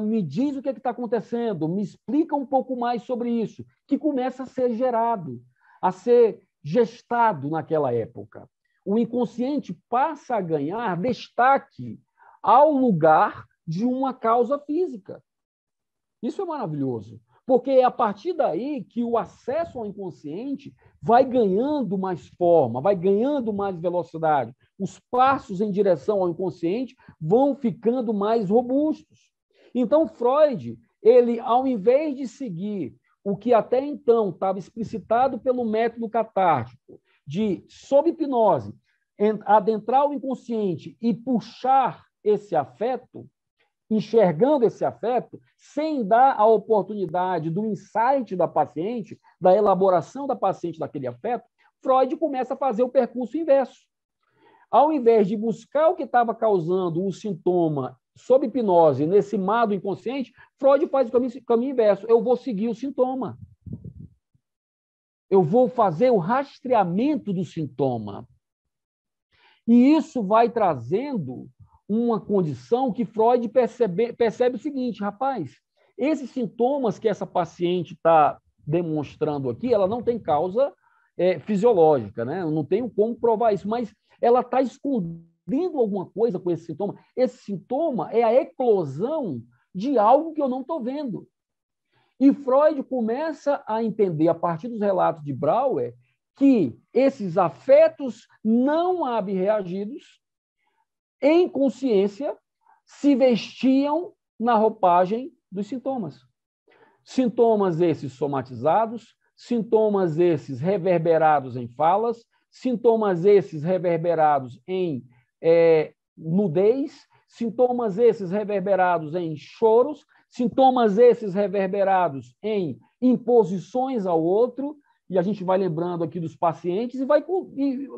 me diz o que está acontecendo, me explica um pouco mais sobre isso, que começa a ser gerado, a ser gestado naquela época. O inconsciente passa a ganhar destaque ao lugar de uma causa física. Isso é maravilhoso, Porque é a partir daí que o acesso ao inconsciente vai ganhando mais forma, vai ganhando mais velocidade. Os passos em direção ao inconsciente vão ficando mais robustos. Então, Freud, ele, ao invés de seguir o que até então estava explicitado pelo método catártico, de, sob hipnose, adentrar o inconsciente e puxar esse afeto, enxergando esse afeto, sem dar a oportunidade do insight da paciente, da elaboração da paciente daquele afeto, Freud começa a fazer o percurso inverso. Ao invés de buscar o que estava causando o sintoma sob hipnose, nesse mar do inconsciente, Freud faz o caminho inverso. Eu vou seguir o sintoma. Eu vou fazer o rastreamento do sintoma. E isso vai trazendo uma condição que Freud percebe o seguinte, rapaz, esses sintomas que essa paciente está demonstrando aqui, ela não tem causa fisiológica, né? Eu não tenho como provar isso, mas ela está escondendo alguma coisa com esse sintoma. Esse sintoma é a eclosão de algo que eu não estou vendo. E Freud começa a entender, a partir dos relatos de Brauer, que esses afetos não abreagidos, em consciência, se vestiam na roupagem dos sintomas. Sintomas esses somatizados, sintomas esses reverberados em falas, sintomas esses reverberados em nudez, sintomas esses reverberados em choros, sintomas esses reverberados em imposições ao outro, e a gente vai lembrando aqui dos pacientes e vai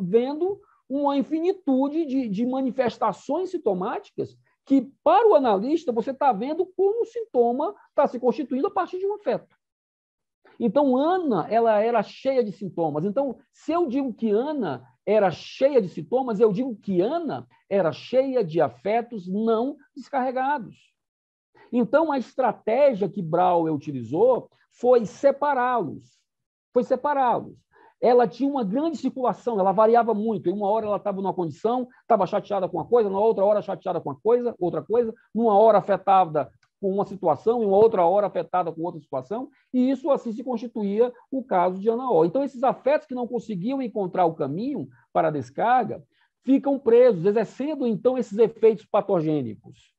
vendo uma infinitude de manifestações sintomáticas que, para o analista, você está vendo como o sintoma está se constituindo a partir de um afeto. Então, Ana, ela era cheia de sintomas. Então, se eu digo que Ana era cheia de sintomas, eu digo que Ana era cheia de afetos não descarregados. Então, a estratégia que Brauer utilizou foi separá-los. Ela tinha uma grande circulação, ela variava muito. Em uma hora ela estava numa condição, estava chateada com uma coisa, na outra hora chateada com outra coisa, numa hora afetada com uma situação, em uma outra hora afetada com outra situação, e isso assim se constituía o caso de Ana O. Então, esses afetos que não conseguiam encontrar o caminho para a descarga ficam presos, exercendo, então, esses efeitos patogênicos.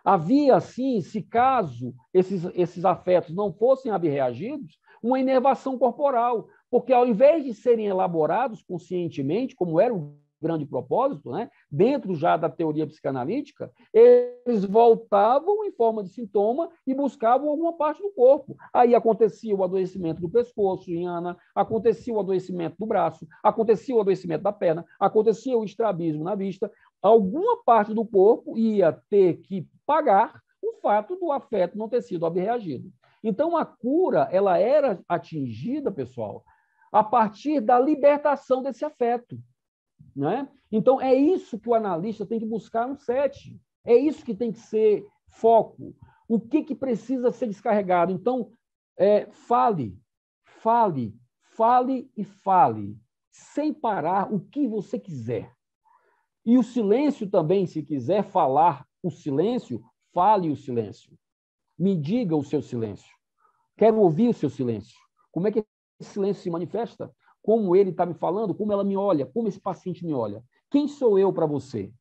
Havia, assim, se caso esses afetos não fossem abreagidos, uma inervação corporal, porque ao invés de serem elaborados conscientemente, como era o grande propósito, né, dentro já da teoria psicanalítica, eles voltavam em forma de sintoma e buscavam alguma parte do corpo. Aí acontecia o adoecimento do pescoço em Ana, acontecia o adoecimento do braço, acontecia o adoecimento da perna, acontecia o estrabismo na vista. Alguma parte do corpo ia ter que pagar o fato do afeto não ter sido abreagido. Então, a cura ela era atingida, pessoal, a partir da libertação desse afeto. Né? Então, é isso que o analista tem que buscar no SET. É isso que tem que ser foco. O que precisa ser descarregado? Então, fale, sem parar o que você quiser. E o silêncio também, se quiser falar o silêncio, fale o silêncio. Me diga o seu silêncio. Quero ouvir o seu silêncio. Como é que esse silêncio se manifesta? Como ele está me falando, como ela me olha, como esse paciente me olha. Quem sou eu para você?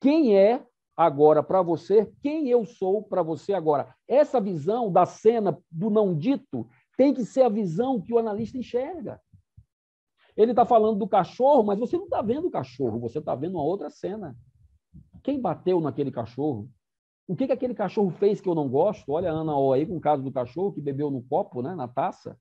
Quem é agora para você? Quem eu sou para você agora? Essa visão da cena do não dito tem que ser a visão que o analista enxerga. Ele está falando do cachorro, mas você não está vendo o cachorro, você está vendo uma outra cena. Quem bateu naquele cachorro? O que aquele cachorro fez que eu não gosto? Olha a Ana O aí com o caso do cachorro que bebeu no copo, né, na taça,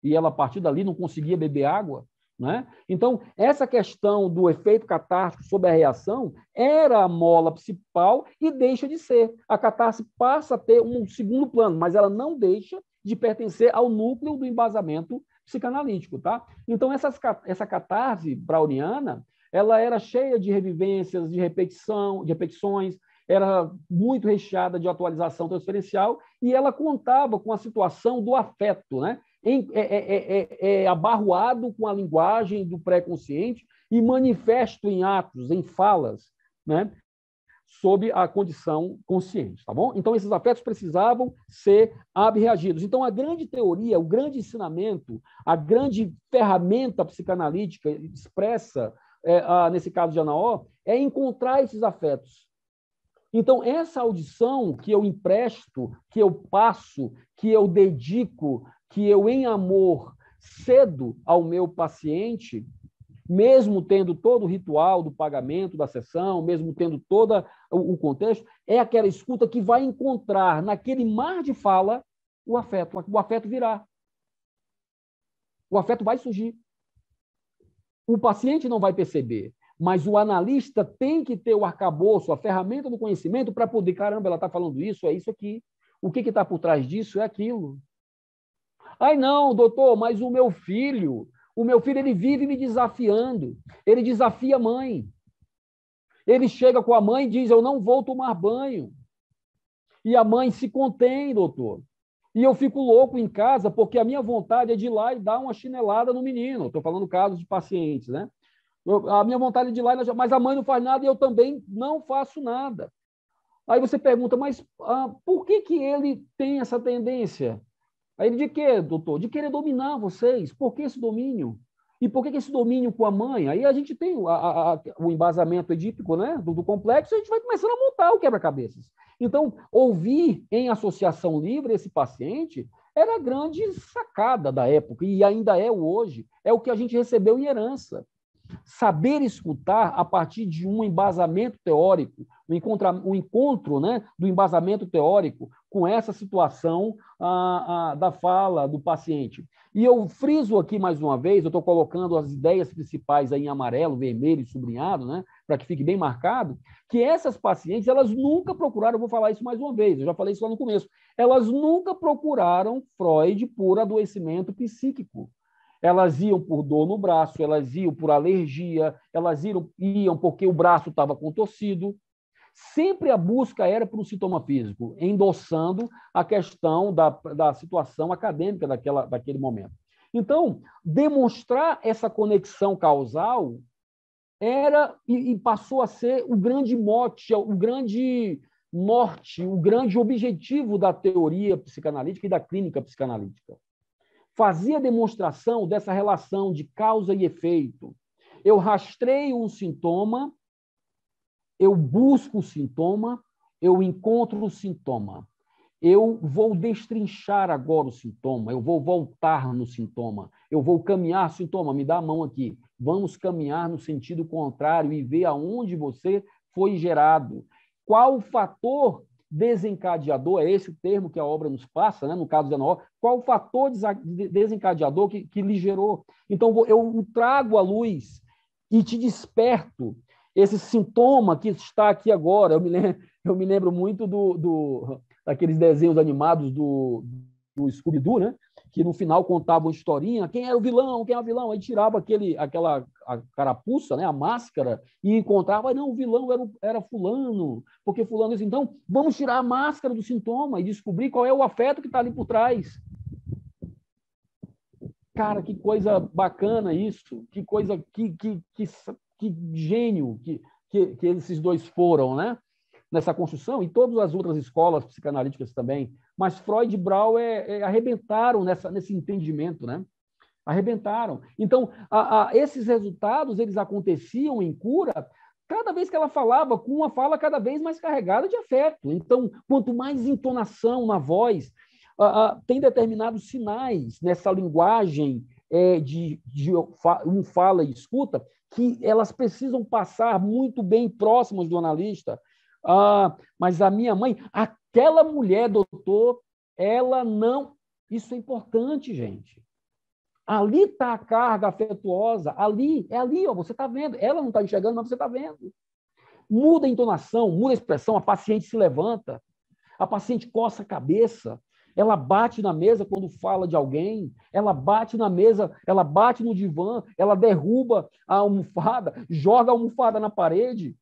e ela, a partir dali, não conseguia beber água. Né? Então, essa questão do efeito catártico sobre a reação era a mola principal e deixa de ser. A catarse passa a ter um segundo plano, mas ela não deixa de pertencer ao núcleo do embasamento psicanalítico. Tá? Então, essa catarse browniana, ela era cheia de revivências, de repetições, era muito recheada de atualização transferencial e ela contava com a situação do afeto, né? Abarroado com a linguagem do pré-consciente e manifesto em atos, em falas, né? sob a condição consciente, tá bom? Então, esses afetos precisavam ser abreagidos. Então, a grande teoria, o grande ensinamento, a grande ferramenta psicanalítica expressa, nesse caso de Anaó, é encontrar esses afetos. Então, essa audição que eu empresto, que eu passo, que eu dedico, que eu, em amor, cedo ao meu paciente, mesmo tendo todo o ritual do pagamento da sessão, mesmo tendo todo o contexto, é aquela escuta que vai encontrar naquele mar de fala o afeto. O afeto virá. O afeto vai surgir. O paciente não vai perceber, mas o analista tem que ter o arcabouço, a ferramenta do conhecimento para poder, caramba, ela está falando isso, é isso aqui. O que está por trás disso é aquilo. Ai, não, doutor, mas o meu filho, ele vive me desafiando. Ele desafia a mãe. Ele chega com a mãe e diz, eu não vou tomar banho. E a mãe se contém, doutor. E eu fico louco em casa porque a minha vontade é de ir lá e dar uma chinelada no menino. Estou falando casos de pacientes, né? A minha vontade é de ir lá, mas a mãe não faz nada e eu também não faço nada. Aí você pergunta, mas por que ele tem essa tendência? Aí ele, de quê, doutor? De querer dominar vocês. Por que esse domínio? E por que esse domínio com a mãe? Aí a gente tem o embasamento edípico, né, do complexo, e a gente vai começando a montar o quebra-cabeças. Então, ouvir em associação livre esse paciente era a grande sacada da época, e ainda é hoje. É o que a gente recebeu em herança. Saber escutar a partir de um embasamento teórico, o encontro, né, do embasamento teórico com essa situação da fala do paciente. E eu friso aqui mais uma vez, eu estou colocando as ideias principais aí em amarelo, vermelho e sublinhado, né, para que fique bem marcado, que essas pacientes, elas nunca procuraram, eu vou falar isso mais uma vez, eu já falei isso lá no começo, elas nunca procuraram Freud por adoecimento psíquico. Elas iam por dor no braço, elas iam por alergia, elas iam porque o braço estava contorcido. Sempre a busca era por um sintoma físico, endossando a questão da situação acadêmica daquele momento. Então, demonstrar essa conexão causal era e passou a ser o grande mote, o grande norte, o grande objetivo da teoria psicanalítica e da clínica psicanalítica. Fazia demonstração dessa relação de causa e efeito. Eu rastreio um sintoma, eu busco o sintoma, eu encontro o sintoma. Eu vou destrinchar agora o sintoma, eu vou voltar no sintoma, eu vou caminhar, sintoma, me dá a mão aqui. Vamos caminhar no sentido contrário e ver aonde você foi gerado. Qual o fator desencadeador, é esse o termo que a obra nos passa, né? No caso de Anaó, qual o fator desencadeador que lhe gerou? Então, eu trago à luz e te desperto esse sintoma que está aqui agora. Eu me lembro muito daqueles desenhos animados do Scooby-Doo, né? Que no final contavam uma historinha, quem era o vilão, quem era o vilão, aí tirava aquela carapuça, né, a máscara, e encontrava, não, o vilão era fulano, porque fulano disse, então, vamos tirar a máscara do sintoma e descobrir qual é o afeto que está ali por trás. Cara, que coisa bacana isso, que coisa, que gênio que esses dois foram, né? Nessa construção, e todas as outras escolas psicanalíticas também, mas Freud e Brau arrebentaram nesse entendimento, né? Arrebentaram. Então, esses resultados, eles aconteciam em cura cada vez que ela falava, com uma fala cada vez mais carregada de afeto. Então, quanto mais entonação na voz, tem determinados sinais nessa linguagem de um fala e escuta, que elas precisam passar muito bem próximas do analista. Mas a minha mãe, aquela mulher, doutor, ela não... Isso é importante, gente. Ali está a carga afetuosa, é ali, ó, você está vendo. Ela não está enxergando, mas você está vendo. Muda a entonação, muda a expressão, a paciente se levanta, a paciente coça a cabeça, ela bate na mesa quando fala de alguém, ela bate na mesa, ela bate no divã, ela derruba a almofada, joga a almofada na parede,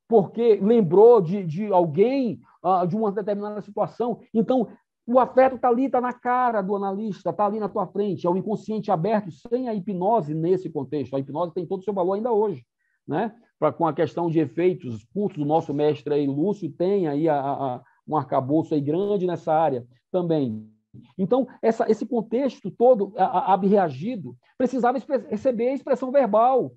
porque lembrou de alguém, de uma determinada situação. Então, o afeto está ali, está na cara do analista, está ali na tua frente. É o inconsciente aberto, sem a hipnose nesse contexto. A hipnose tem todo o seu valor ainda hoje, né? Com a questão de efeitos, cursos, o nosso mestre aí, Lúcio, tem aí um arcabouço aí grande nessa área também. Então, esse contexto todo, abreagido, precisava receber expressão verbal.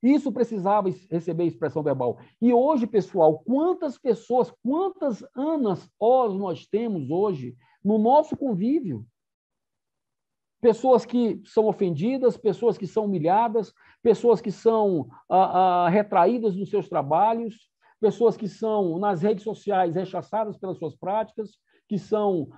Isso precisava receber expressão verbal. E hoje, pessoal, quantas pessoas, quantas Anas nós temos hoje no nosso convívio? Pessoas que são ofendidas, pessoas que são humilhadas, pessoas que são retraídas nos seus trabalhos, pessoas que são, nas redes sociais, rechaçadas pelas suas práticas, que são,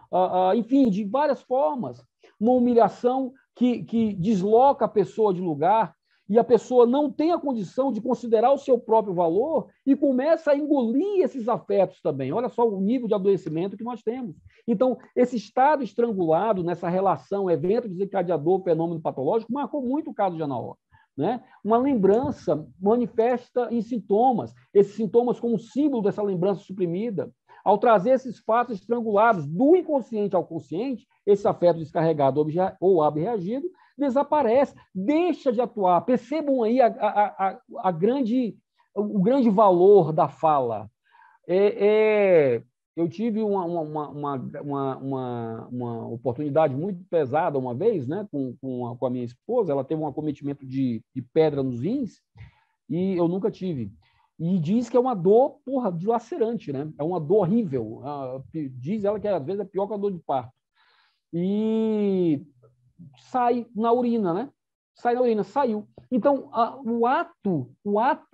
enfim, de várias formas. Uma humilhação que desloca a pessoa de lugar e a pessoa não tem a condição de considerar o seu próprio valor e começa a engolir esses afetos também. Olha só o nível de adoecimento que nós temos. Então, esse estado estrangulado nessa relação evento desencadeador, fenômeno patológico, marcou muito o caso de Ana O. Né? Uma lembrança manifesta em sintomas, esses sintomas como símbolo dessa lembrança suprimida. Ao trazer esses fatos estrangulados do inconsciente ao consciente, esse afeto descarregado ou abreagido desaparece, deixa de atuar. Percebam aí o grande valor da fala. Eu tive uma oportunidade muito pesada uma vez, né, com a minha esposa. Ela teve um acometimento de pedra nos rins e eu nunca tive. E diz que é uma dor, dilacerante, né? É uma dor horrível. Diz ela que às vezes é pior que a dor de parto. E sai na urina, né? Saiu. Então, o ato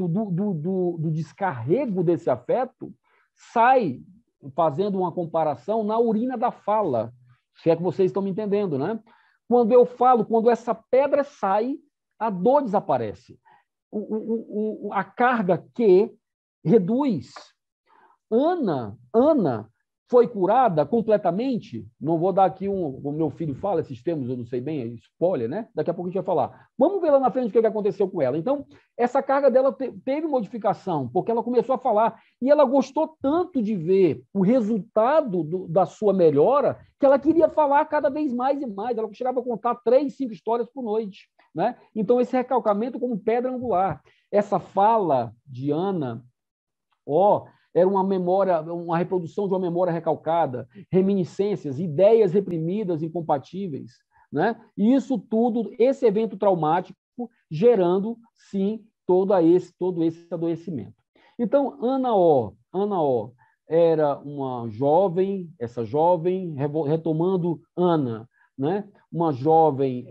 do descarrego desse afeto sai, fazendo uma comparação, na urina da fala, se é que vocês estão me entendendo, né? Quando eu falo, quando essa pedra sai, a dor desaparece. A carga que reduz. Ana foi curada completamente. Não vou dar aqui o meu filho fala esses termos, eu não sei bem, é spoiler, né? Daqui a pouco a gente vai falar. Vamos ver lá na frente o que aconteceu com ela. Então, essa carga dela teve modificação, porque ela começou a falar e ela gostou tanto de ver o resultado da sua melhora que ela queria falar cada vez mais e mais. Ela chegava a contar 3, 5 histórias por noite, né? Então, esse recalcamento como pedra angular. Essa fala de Ana, era uma memória, uma reprodução de uma memória recalcada, reminiscências, ideias reprimidas, incompatíveis, né? E isso tudo, esse evento traumático, gerando, sim, todo esse adoecimento. Então, Ana O era uma jovem, essa jovem, retomando Ana, né? Uma jovem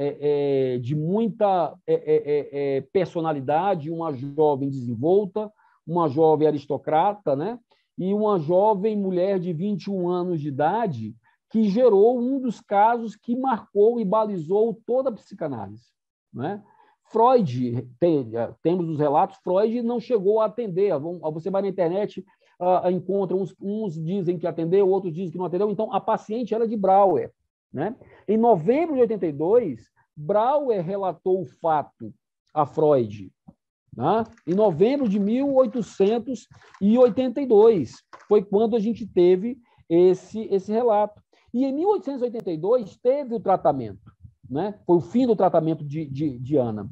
de muita personalidade, uma jovem desenvolta, uma jovem aristocrata, né? E uma jovem mulher de 21 anos de idade que gerou um dos casos que marcou e balizou toda a psicanálise, né? Freud, temos os relatos, Freud não chegou a atender. Você vai na internet, encontra uns dizem que atendeu, outros dizem que não atendeu. Então, a paciente era de Brauer, né? Em novembro de 82, Brauer relatou o fato a Freud. Em novembro de 1882, foi quando a gente teve esse relato. E em 1882 teve o tratamento, né? Foi o fim do tratamento de Ana.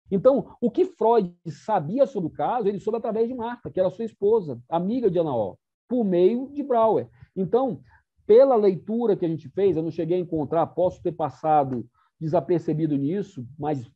Então, o que Freud sabia sobre o caso, ele soube através de Marta, que era sua esposa, amiga de Ana O, por meio de Brauer. Então, pela leitura que a gente fez, eu não cheguei a encontrar, posso ter passado desapercebido nisso, mas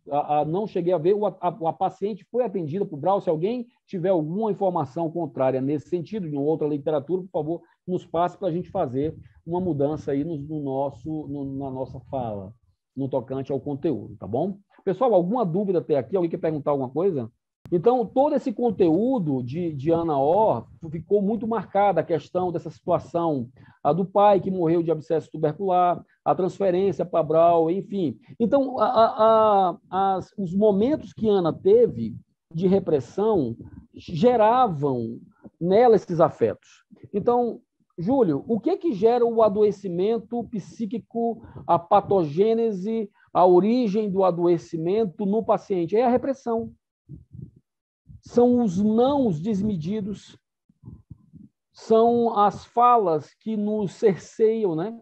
não cheguei a ver, a paciente foi atendida por Brauer. Se alguém tiver alguma informação contrária nesse sentido, em outra literatura, por favor, nos passe para a gente fazer uma mudança aí na nossa fala, no tocante ao conteúdo, tá bom? Pessoal, alguma dúvida até aqui? Alguém quer perguntar alguma coisa? Então, todo esse conteúdo de Ana O ficou muito marcada, a questão dessa situação, a do pai que morreu de abscesso tubercular, a transferência para Brauer, enfim. Então, os momentos que Ana teve de repressão geravam nela esses afetos. Então, Júlio, o que gera o adoecimento psíquico, a patogênese, a origem do adoecimento no paciente? É a repressão. São os nãos desmedidos, são as falas que nos cerceiam, né?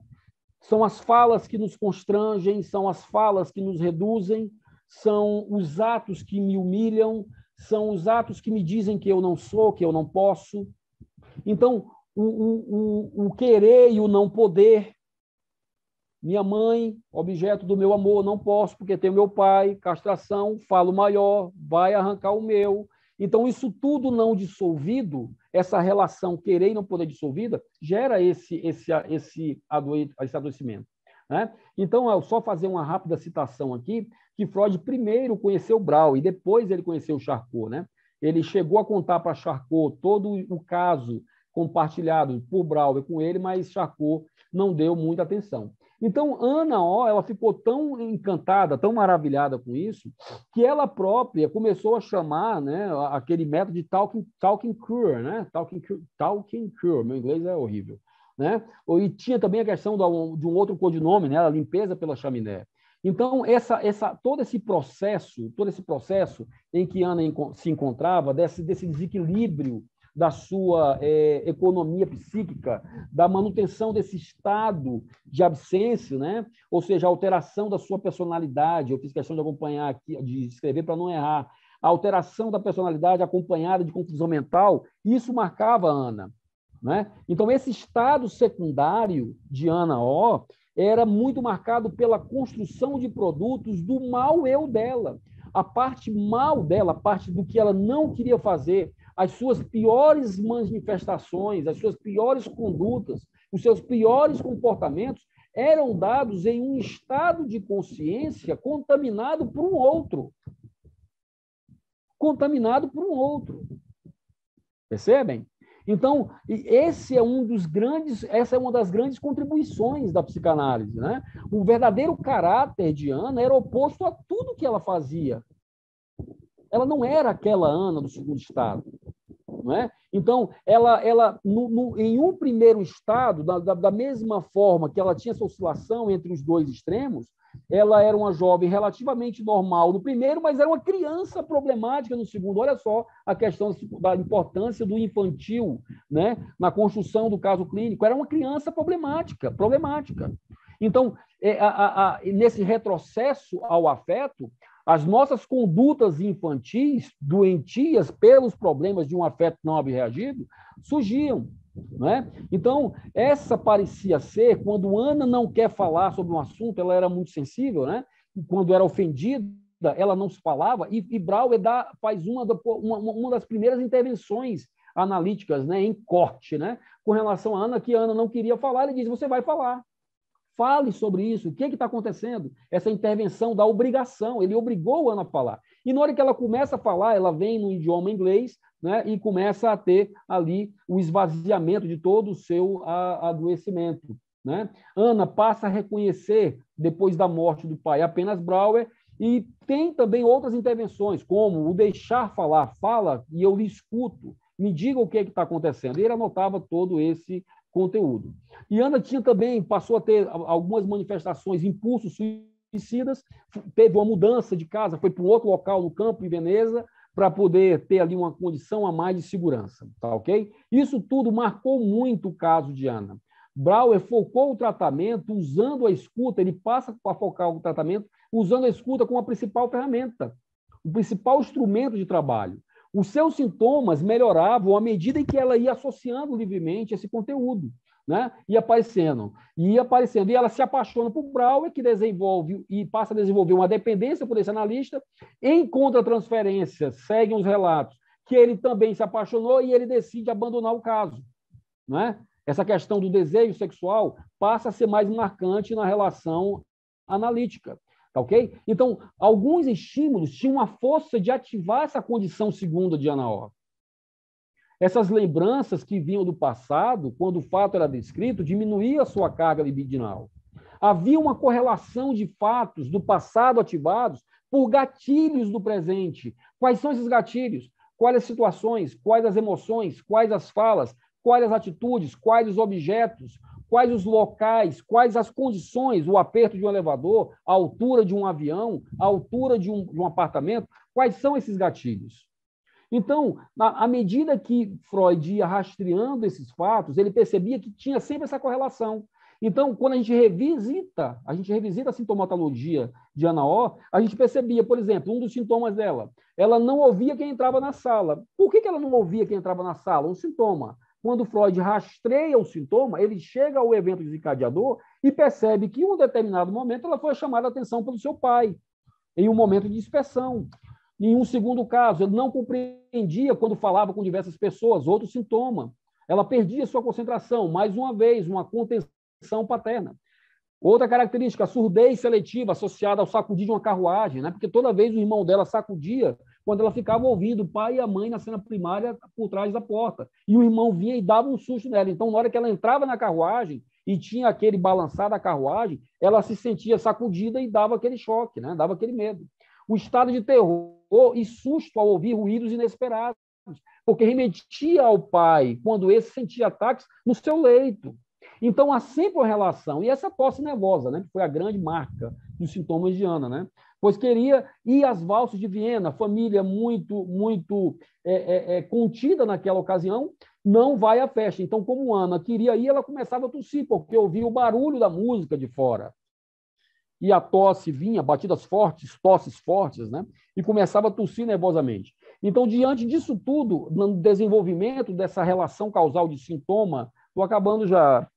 São as falas que nos constrangem, são as falas que nos reduzem, são os atos que me humilham, são os atos que me dizem que eu não sou, que eu não posso. Então, o querer e o não poder. Minha mãe, objeto do meu amor, não posso, porque tenho meu pai, castração, falo maior, vai arrancar o meu. Então, isso tudo não dissolvido, essa relação querer e não poder dissolvida, gera esse adoecimento. Né? Então, eu só fazer uma rápida citação aqui, que Freud primeiro conheceu Brauer e depois ele conheceu Charcot. Né? Ele chegou a contar para Charcot todo o caso compartilhado por Brauer com ele, mas Charcot não deu muita atenção. Então, Ana O, ela ficou tão encantada, tão maravilhada com isso, que ela própria começou a chamar, né, aquele método de talking cure, né? Talking cure, meu inglês é horrível. Né? E tinha também a questão de um outro codinome, né, a limpeza pela chaminé. Então, todo esse processo em que Ana se encontrava, desse desequilíbrio da sua economia psíquica, da manutenção desse estado de absência, né? Ou seja, a alteração da sua personalidade. Eu fiz questão de acompanhar aqui, de escrever para não errar. A alteração da personalidade acompanhada de confusão mental, isso marcava a Ana. Né? Então, esse estado secundário de Ana O era muito marcado pela construção de produtos do mau eu dela. A parte mal dela, a parte do que ela não queria fazer, as suas piores manifestações, as suas piores condutas, os seus piores comportamentos eram dados em um estado de consciência contaminado por um outro. Contaminado por um outro. Percebem? Então, essa é uma das grandes contribuições da psicanálise. Né? O verdadeiro caráter de Ana era oposto a tudo que ela fazia. Ela não era aquela Ana do segundo estado. Não é? Então, em um primeiro estado, da mesma forma que ela tinha essa oscilação entre os dois extremos, ela era uma jovem relativamente normal no primeiro, mas era uma criança problemática no segundo. Olha só a questão da importância do infantil, né, na construção do caso clínico. Era uma criança problemática. Então, nesse retrocesso ao afeto, as nossas condutas infantis, doentias, pelos problemas de um afeto não abreagido, surgiam. Né? Então, essa parecia ser, quando Ana não quer falar sobre um assunto, ela era muito sensível, né? Quando era ofendida, ela não se falava, e Brauer faz uma das primeiras intervenções analíticas, né, em corte, né, com relação a Ana, que Ana não queria falar, ele diz, você vai falar. Fale sobre isso, o que está acontecendo? Essa intervenção da obrigação, ele obrigou a Ana a falar. E na hora que ela começa a falar, ela vem no idioma inglês, né, e começa a ter ali o esvaziamento de todo o seu adoecimento. Né? Ana passa a reconhecer, depois da morte do pai, apenas Brauer, e tem também outras intervenções, como o deixar falar, fala e eu lhe escuto, me diga o que está acontecendo. E ele anotava todo esse conteúdo. E Ana passou a ter algumas manifestações, impulsos suicidas, teve uma mudança de casa, foi para um outro local no campo, em Veneza, para poder ter ali uma condição a mais de segurança. Tá, ok? Isso tudo marcou muito o caso de Ana. Brauer focou o tratamento usando a escuta, ele passa a focar o tratamento usando a escuta como a principal ferramenta, o principal instrumento de trabalho. Os seus sintomas melhoravam à medida em que ela ia associando livremente esse conteúdo, né? Ia aparecendo. E ela se apaixona por Brauer, que desenvolve e passa a desenvolver uma dependência por esse analista. Em contratransferência, seguem os relatos que ele também se apaixonou e ele decide abandonar o caso, né? Essa questão do desejo sexual passa a ser mais marcante na relação analítica. Ok? Então, alguns estímulos tinham a força de ativar essa condição segunda de Ana O. Essas lembranças que vinham do passado, quando o fato era descrito, diminuía a sua carga libidinal. Havia uma correlação de fatos do passado ativados por gatilhos do presente. Quais são esses gatilhos? Quais as situações? Quais as emoções? Quais as falas? Quais as atitudes? Quais os objetos? Quais os locais, quais as condições, o aperto de um elevador, a altura de um avião, a altura de um apartamento, quais são esses gatilhos? Então, à medida que Freud ia rastreando esses fatos, ele percebia que tinha sempre essa correlação. Então, quando a gente revisita a sintomatologia de Ana O, a gente percebia, por exemplo, um dos sintomas dela, ela não ouvia quem entrava na sala. Por que ela não ouvia quem entrava na sala? Um sintoma. Quando Freud rastreia o sintoma, ele chega ao evento desencadeador e percebe que, em um determinado momento, ela foi chamada a atenção pelo seu pai, em um momento de dispersão. Em um segundo caso, ele não compreendia quando falava com diversas pessoas, outro sintoma. Ela perdia sua concentração, mais uma vez, uma contenção paterna. Outra característica, a surdez seletiva associada ao sacudir de uma carruagem, né? Porque toda vez o irmão dela sacudia quando ela ficava ouvindo o pai e a mãe na cena primária por trás da porta. E o irmão vinha e dava um susto nela. Então, na hora que ela entrava na carruagem e tinha aquele balançar da carruagem, ela se sentia sacudida e dava aquele choque, né? Dava aquele medo. O estado de terror e susto ao ouvir ruídos inesperados, porque remetia ao pai quando esse sentia ataques no seu leito. Então, há sempre uma relação. E essa tosse nervosa, né, que foi a grande marca dos sintomas de Ana, né? Pois queria ir às valsas de Viena, família muito contida naquela ocasião, não vai à festa. Então, como Ana queria ir, ela começava a tossir, porque ouvia o barulho da música de fora. E a tosse vinha, batidas fortes, tosses fortes, né? E começava a tossir nervosamente. Então, diante disso tudo, no desenvolvimento dessa relação causal de sintoma, estou acabando já,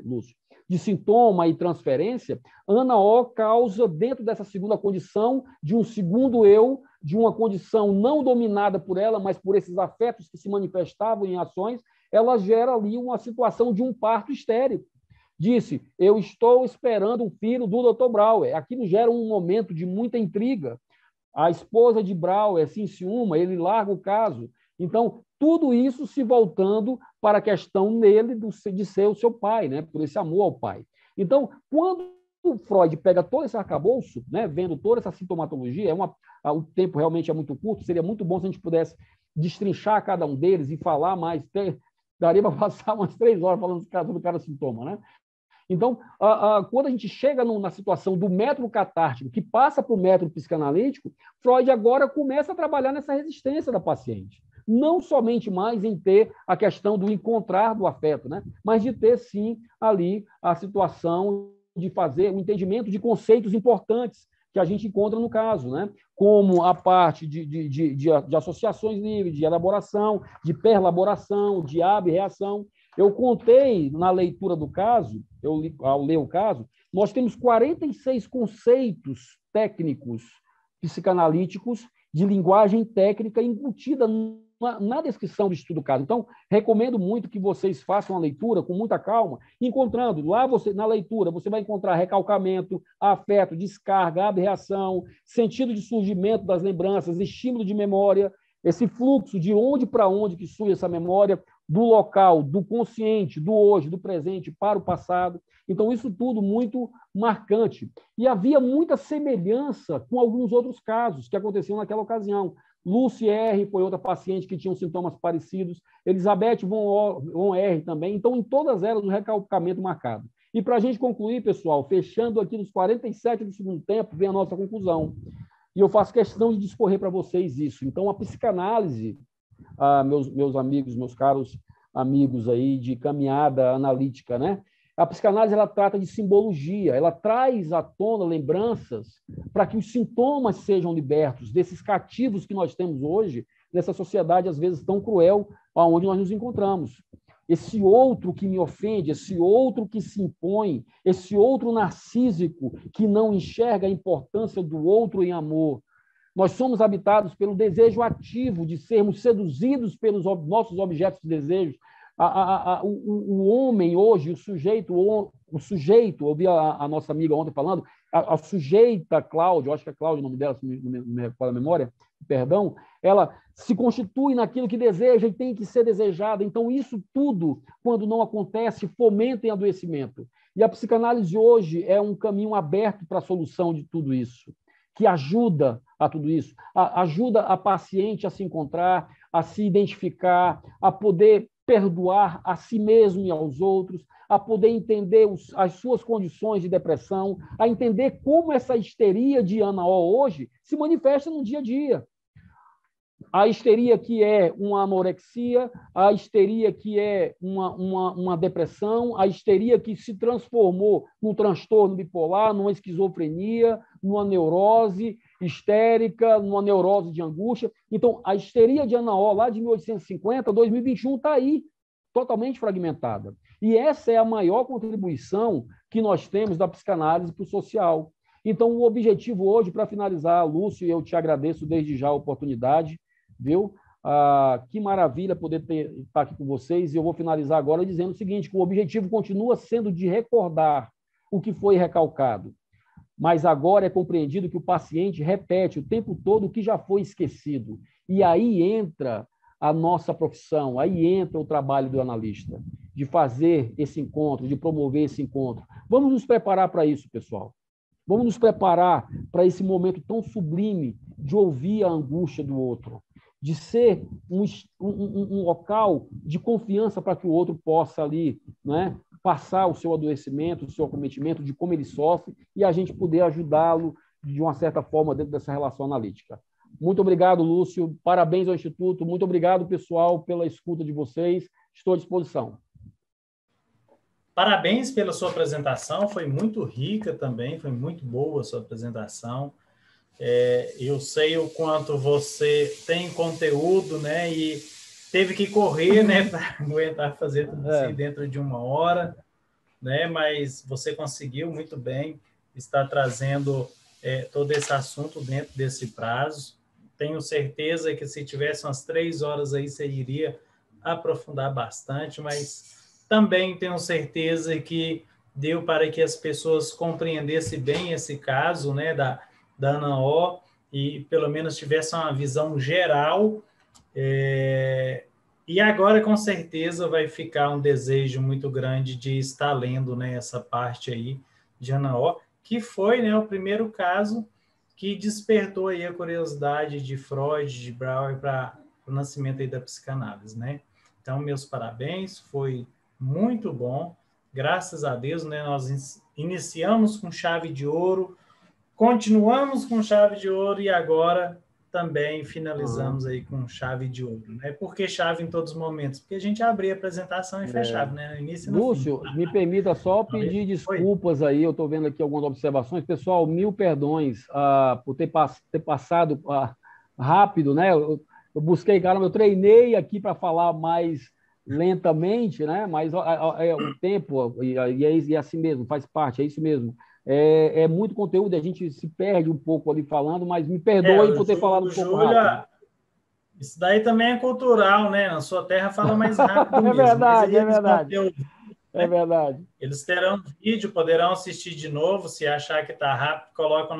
Lúcio, de sintoma e transferência, Ana O causa, dentro dessa segunda condição, de um segundo eu, de uma condição não dominada por ela, mas por esses afetos que se manifestavam em ações, ela gera ali uma situação de um parto histérico. Disse, eu estou esperando um filho do Dr. Brauer. Aquilo gera um momento de muita intriga. A esposa de Brauer se enciuma, ele larga o caso. Então, tudo isso se voltando para a questão nele de ser o seu pai, né? Por esse amor ao pai. Então, quando o Freud pega todo esse arcabouço, né? Vendo toda essa sintomatologia, o tempo realmente é muito curto, seria muito bom se a gente pudesse destrinchar cada um deles e falar mais. Daria para passar umas 3 horas falando sobre cada sintoma, né? Então, quando a gente chega na situação do método catártico, que passa para o método psicanalítico, Freud agora começa a trabalhar nessa resistência da paciente. Não somente mais em ter a questão do encontrar do afeto, né? Mas de ter, sim, ali a situação de fazer o entendimento de conceitos importantes que a gente encontra no caso, né? Como a parte de associações livres, de elaboração, de perlaboração, de ab-reação. Eu contei na leitura do caso, ao ler o caso, nós temos 46 conceitos técnicos psicanalíticos de linguagem técnica embutida na descrição do estudo do caso. Então, recomendo muito que vocês façam a leitura com muita calma, encontrando lá na leitura, você vai encontrar recalcamento, afeto, descarga, ab-reação, sentido de surgimento das lembranças, estímulo de memória, esse fluxo de onde para onde que surge essa memória, do local, do consciente, do hoje, do presente para o passado. Então, isso tudo muito marcante. E havia muita semelhança com alguns outros casos que aconteciam naquela ocasião. Lucy R. foi outra paciente que tinha sintomas parecidos, Elizabeth von R. também. Então, em todas elas, o recalcamento marcado. E para a gente concluir, pessoal, fechando aqui nos 47 do segundo tempo, vem a nossa conclusão. E eu faço questão de discorrer para vocês isso. Então, a psicanálise, meus amigos, meus caros amigos aí de caminhada analítica, né? A psicanálise, ela trata de simbologia, ela traz à tona lembranças para que os sintomas sejam libertos desses cativos que nós temos hoje, nessa sociedade, às vezes, tão cruel, onde nós nos encontramos. Esse outro que me ofende, esse outro que se impõe, esse outro narcísico que não enxerga a importância do outro em amor. Nós somos habitados pelo desejo ativo de sermos seduzidos pelos nossos objetos de desejo. O homem hoje, o sujeito, ouvi a nossa amiga ontem falando, a sujeita Cláudia, acho que é Cláudia o nome dela, se me recordo a memória, perdão, ela se constitui naquilo que deseja e tem que ser desejada. Então, isso tudo, quando não acontece, fomenta em adoecimento. E a psicanálise hoje é um caminho aberto para a solução de tudo isso, que ajuda a tudo isso, ajuda a paciente a se encontrar, a se identificar, a poder perdoar a si mesmo e aos outros, a poder entender as suas condições de depressão, a entender como essa histeria de Ana O hoje se manifesta no dia a dia. A histeria que é uma anorexia, a histeria que é uma depressão, a histeria que se transformou num transtorno bipolar, numa esquizofrenia, numa neurose histérica, numa neurose de angústia. Então, a histeria de Ana O, lá de 1850, 2021, está aí, totalmente fragmentada. E essa é a maior contribuição que nós temos da psicanálise para o social. Então, o objetivo hoje, para finalizar, Lúcio, eu te agradeço desde já a oportunidade, viu? Que maravilha poder estar aqui com vocês. E eu vou finalizar agora dizendo o seguinte, que o objetivo continua sendo de recordar o que foi recalcado, mas agora é compreendido que o paciente repete o tempo todo o que já foi esquecido. E aí entra a nossa profissão, aí entra o trabalho do analista, de fazer esse encontro, de promover esse encontro. Vamos nos preparar para isso, pessoal. Vamos nos preparar para esse momento tão sublime de ouvir a angústia do outro, de ser um local de confiança para que o outro possa ali, né, passar o seu adoecimento, o seu acometimento, de como ele sofre, e a gente poder ajudá-lo de uma certa forma dentro dessa relação analítica. Muito obrigado, Lúcio. Parabéns ao Instituto. Muito obrigado, pessoal, pela escuta de vocês. Estou à disposição. Parabéns pela sua apresentação. Foi muito rica também, foi muito boa a sua apresentação. Eu sei o quanto você tem conteúdo, né? E teve que correr, né, para aguentar fazer tudo isso dentro de 1 hora, né? Mas você conseguiu muito bem estar trazendo todo esse assunto dentro desse prazo. Tenho certeza que se tivesse umas 3 horas aí, você iria aprofundar bastante, mas também tenho certeza que deu para que as pessoas compreendessem bem esse caso, né, da Ana O, e pelo menos tivessem uma visão geral. E agora, com certeza, vai ficar um desejo muito grande de estar lendo, né, essa parte aí de Ana O, que foi, né, o primeiro caso que despertou aí a curiosidade de Freud, de Brauer, para o nascimento aí da psicanálise, né? Então, meus parabéns, foi muito bom. Graças a Deus, né, nós iniciamos com chave de ouro, continuamos com chave de ouro e agora também finalizamos aí com chave de ouro, né? Por que chave em todos os momentos? Porque a gente abria a apresentação e fechava, né? No início e no Lúcio, fim. me permita só pedir desculpas aí, eu estou vendo aqui algumas observações. Pessoal, 1000 perdões por ter passado rápido, né? Eu busquei, caramba, eu treinei aqui para falar mais lentamente, né? Mas o tempo, e é assim mesmo, faz parte, é isso mesmo. É muito conteúdo, a gente se perde um pouco ali falando, mas me perdoe por ter falado um pouco rápido. Isso daí também é cultural, né? Na sua terra fala mais rápido mesmo. Verdade, mas é verdade. Conteúdo, né? É verdade. Eles terão vídeo, poderão assistir de novo, se achar que está rápido, colocam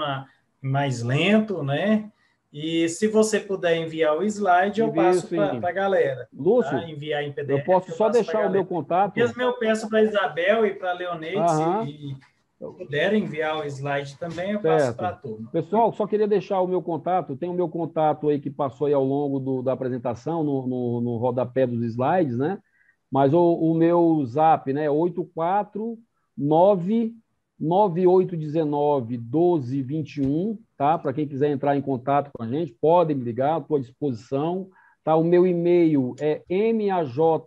mais lento, né? E se você puder enviar o slide, eu passo para a galera. Lúcio, tá? Enviar em PDF. eu posso só deixar o meu contato? Mesmo eu peço para a Isabel e para a Leonete, se puderem enviar o slide também, eu passo para a turma. Pessoal, só queria deixar o meu contato, tem o meu contato aí que passou aí ao longo da apresentação, no rodapé dos slides, né? Mas o meu zap, né, é 849-9819-1221, tá? Para quem quiser entrar em contato com a gente, podem me ligar, estou à disposição. Tá? O meu e-mail é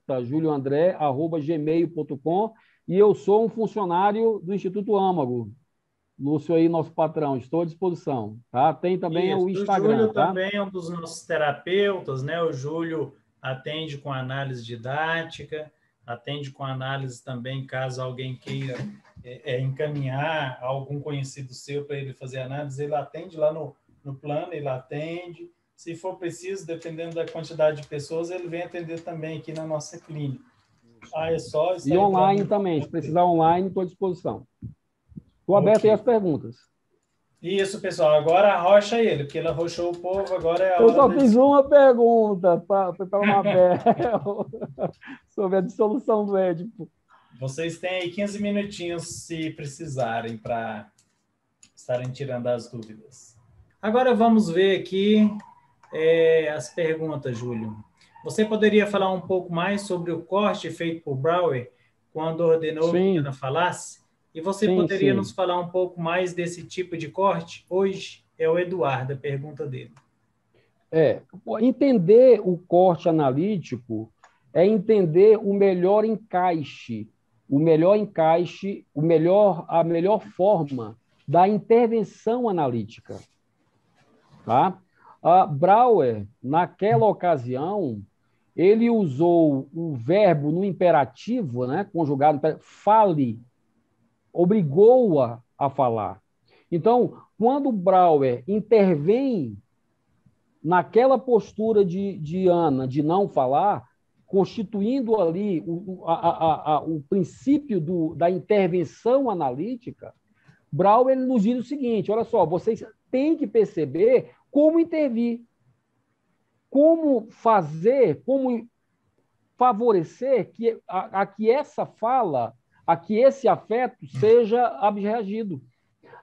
majjulioandré@gmail.com e eu sou um funcionário do Instituto Âmago. Lúcio aí, nosso patrão, estou à disposição. Tá? Tem também o Instagram. O Júlio tá? também é um dos nossos terapeutas, né? O Júlio atende com análise didática, atende com análise também, caso alguém queira encaminhar algum conhecido seu para ele fazer análise, ele atende lá no plano, ele atende. Se for preciso, dependendo da quantidade de pessoas, ele vem atender também aqui na nossa clínica. É só e online também, se precisar online, estou à disposição. Estou aberto aí às perguntas. Isso, pessoal. Agora arrocha ele, porque ele arrochou o povo, agora é a hora. Eu só fiz uma pergunta para o Mabel sobre a dissolução do Édipo. Vocês têm aí 15 minutinhos, se precisarem, para estarem tirando as dúvidas. Agora vamos ver aqui as perguntas, Júlio. Você poderia falar um pouco mais sobre o corte feito por Brauer quando ordenou que Ana falasse? E você poderia nos falar um pouco mais desse tipo de corte? Hoje é o Eduardo, a pergunta dele. Entender o corte analítico é entender o melhor encaixe, a melhor forma da intervenção analítica. Tá? Brouwer, naquela ocasião, ele usou o verbo no imperativo, né, conjugado, fale, obrigou-a a falar. Então, quando Brouwer intervém naquela postura de Ana, de não falar, constituindo ali o princípio da intervenção analítica, Brouwer nos diz o seguinte: olha só, vocês têm que perceber como intervir, como fazer, como favorecer que essa fala, que esse afeto seja abreagido.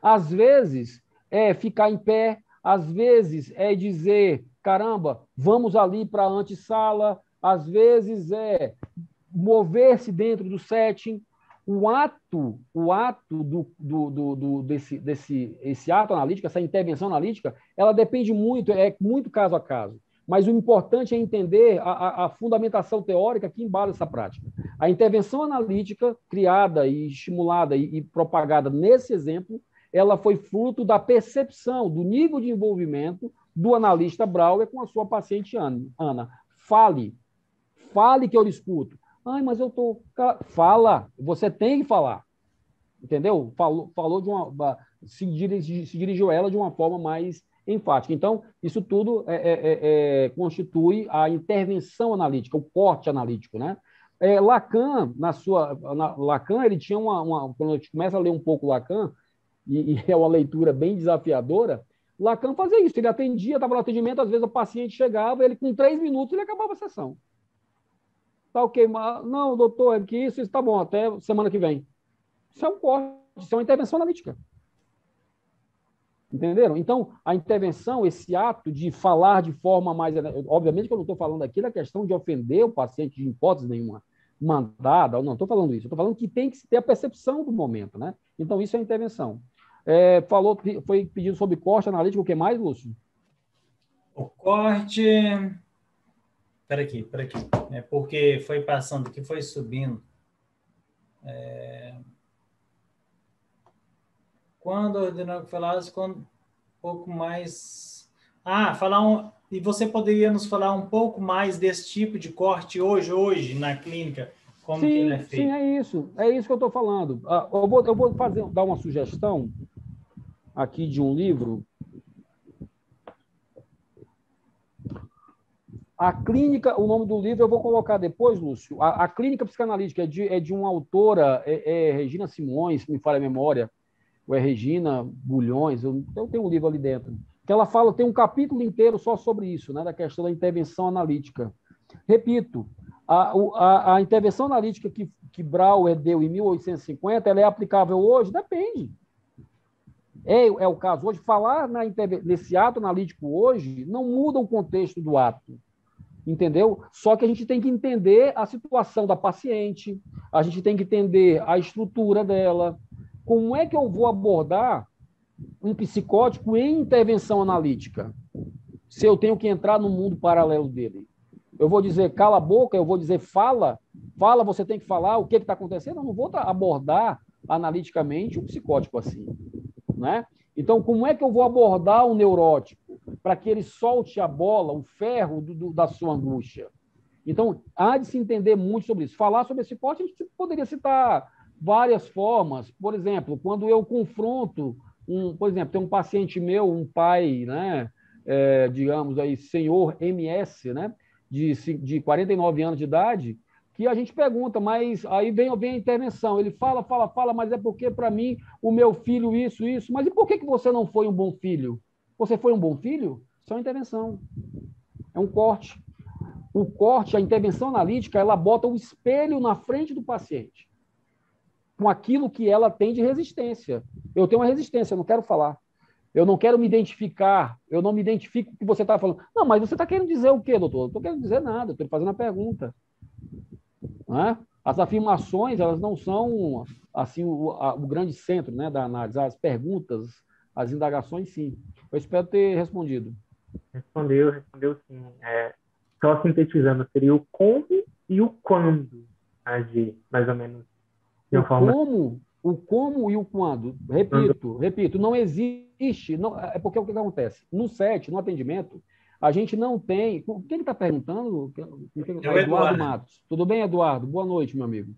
Às vezes é ficar em pé, às vezes é dizer, caramba, vamos ali para a antessala, às vezes é mover-se dentro do setting. O ato esse ato analítico, essa intervenção analítica, ela depende muito, é muito caso a caso. Mas o importante é entender a fundamentação teórica que embala essa prática. A intervenção analítica, criada e estimulada e propagada nesse exemplo, ela foi fruto da percepção, do nível de envolvimento do analista Brouwer com a sua paciente Ana. Fale que eu lhe escuto. Ai, mas eu estou... Fala, você tem que falar. Entendeu? Falou se dirigiu a ela de uma forma mais enfática. Então, isso tudo constitui a intervenção analítica, o corte analítico, né? Lacan, Lacan, ele tinha quando a gente começa a ler um pouco Lacan, e é uma leitura bem desafiadora, Lacan fazia isso, ele atendia, estava no atendimento, às vezes o paciente chegava, ele com 3 minutos ele acabava a sessão. Tá ok, mas, não, doutor, é que isso está bom, até semana que vem. Isso é um corte, isso é uma intervenção analítica. Entenderam? Então, a intervenção, esse ato de falar de forma mais... Obviamente que eu não estou falando aqui da questão de ofender o paciente de hipótese nenhuma, mandada, não estou falando isso. Estou falando que tem que ter a percepção do momento, né? Então, isso é intervenção. Foi pedido sobre corte analítico, o que mais, Lúcio? O corte... Espera aqui. Porque foi passando aqui, foi subindo. Quando ordenou que falasse, quando um pouco mais... E você poderia nos falar um pouco mais desse tipo de corte hoje na clínica? Como que ele é feito? Sim, é isso que eu estou falando. Eu vou dar uma sugestão aqui de um livro. A clínica, o nome do livro eu vou colocar depois, Lúcio. A clínica psicanalítica é de uma autora, Regina Simões, se me falha a memória, ou é Regina Bulhões, eu tenho um livro ali dentro, que ela fala, tem um capítulo inteiro só sobre isso, né, da questão da intervenção analítica. Repito, a intervenção analítica que Brouwer deu em 1850, ela é aplicável hoje? Depende. É o caso hoje. Falar nesse ato analítico hoje não muda o contexto do ato. Entendeu? Só que a gente tem que entender a situação da paciente, a gente tem que entender a estrutura dela. Como é que eu vou abordar um psicótico em intervenção analítica? Se eu tenho que entrar no mundo paralelo dele. Eu vou dizer cala a boca, eu vou dizer fala, você tem que falar o que está acontecendo. Eu não vou abordar analiticamente o psicótico assim, né? Então, como é que eu vou abordar o neurótico para que ele solte a bola, o ferro da sua angústia? Então, há de se entender muito sobre isso. Falar sobre esse corte, a gente poderia citar várias formas. Por exemplo, quando eu confronto, por exemplo, tem um paciente meu, um pai, né, digamos aí, senhor MS, né, de 49 anos de idade, que a gente pergunta, mas aí vem a intervenção. Ele fala, mas é porque, para mim, o meu filho, isso. Mas e por que você não foi um bom filho? Você foi um bom filho? Isso é uma intervenção. É um corte. O corte, a intervenção analítica, ela bota o espelho na frente do paciente com aquilo que ela tem de resistência. Eu tenho uma resistência, eu não quero falar. Eu não quero me identificar, eu não me identifico com o que você está falando. Não, mas você está querendo dizer o quê, doutor? Eu não estou querendo dizer nada, eu estou fazendo a pergunta. Né? As afirmações, elas não são assim o grande centro, né, da análise. As perguntas, as indagações, sim. Eu espero ter respondido. Respondeu sim. Só sintetizando, seria o como e o quando agir, mais ou menos, de uma forma... O como e o quando. Repito, não existe. Não, é porque o que acontece? No SET, no atendimento, a gente não tem. Quem está perguntando? É o Eduardo Eduardo. Matos. Tudo bem, Eduardo? Boa noite, meu amigo.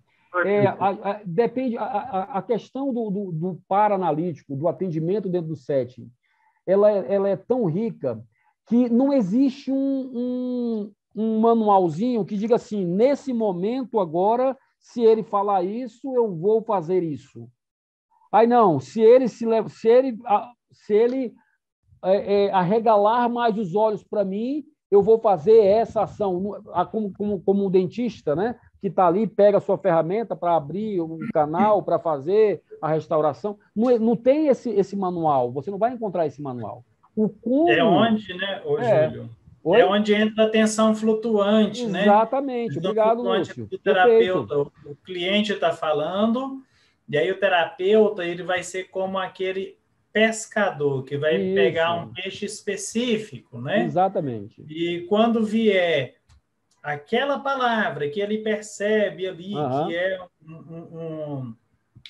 Depende, a questão do para-analítico, do atendimento dentro do SET, ela é tão rica que não existe um manualzinho que diga assim, nesse momento agora, se ele falar isso, eu vou fazer isso. Aí não, se ele arregalar mais os olhos para mim, eu vou fazer essa ação. Como um dentista, né? Que está ali, pega a sua ferramenta para abrir um canal, para fazer a restauração. Não tem esse manual, você não vai encontrar esse manual. O como... É onde, né, Júlio? Oi? É onde entra a atenção flutuante, né? Exatamente. Obrigado, Lúcio. O terapeuta, o cliente está falando, e aí o terapeuta ele vai ser como aquele pescador que vai pegar um peixe específico, né? Exatamente. E quando vier aquela palavra que ele percebe ali, que é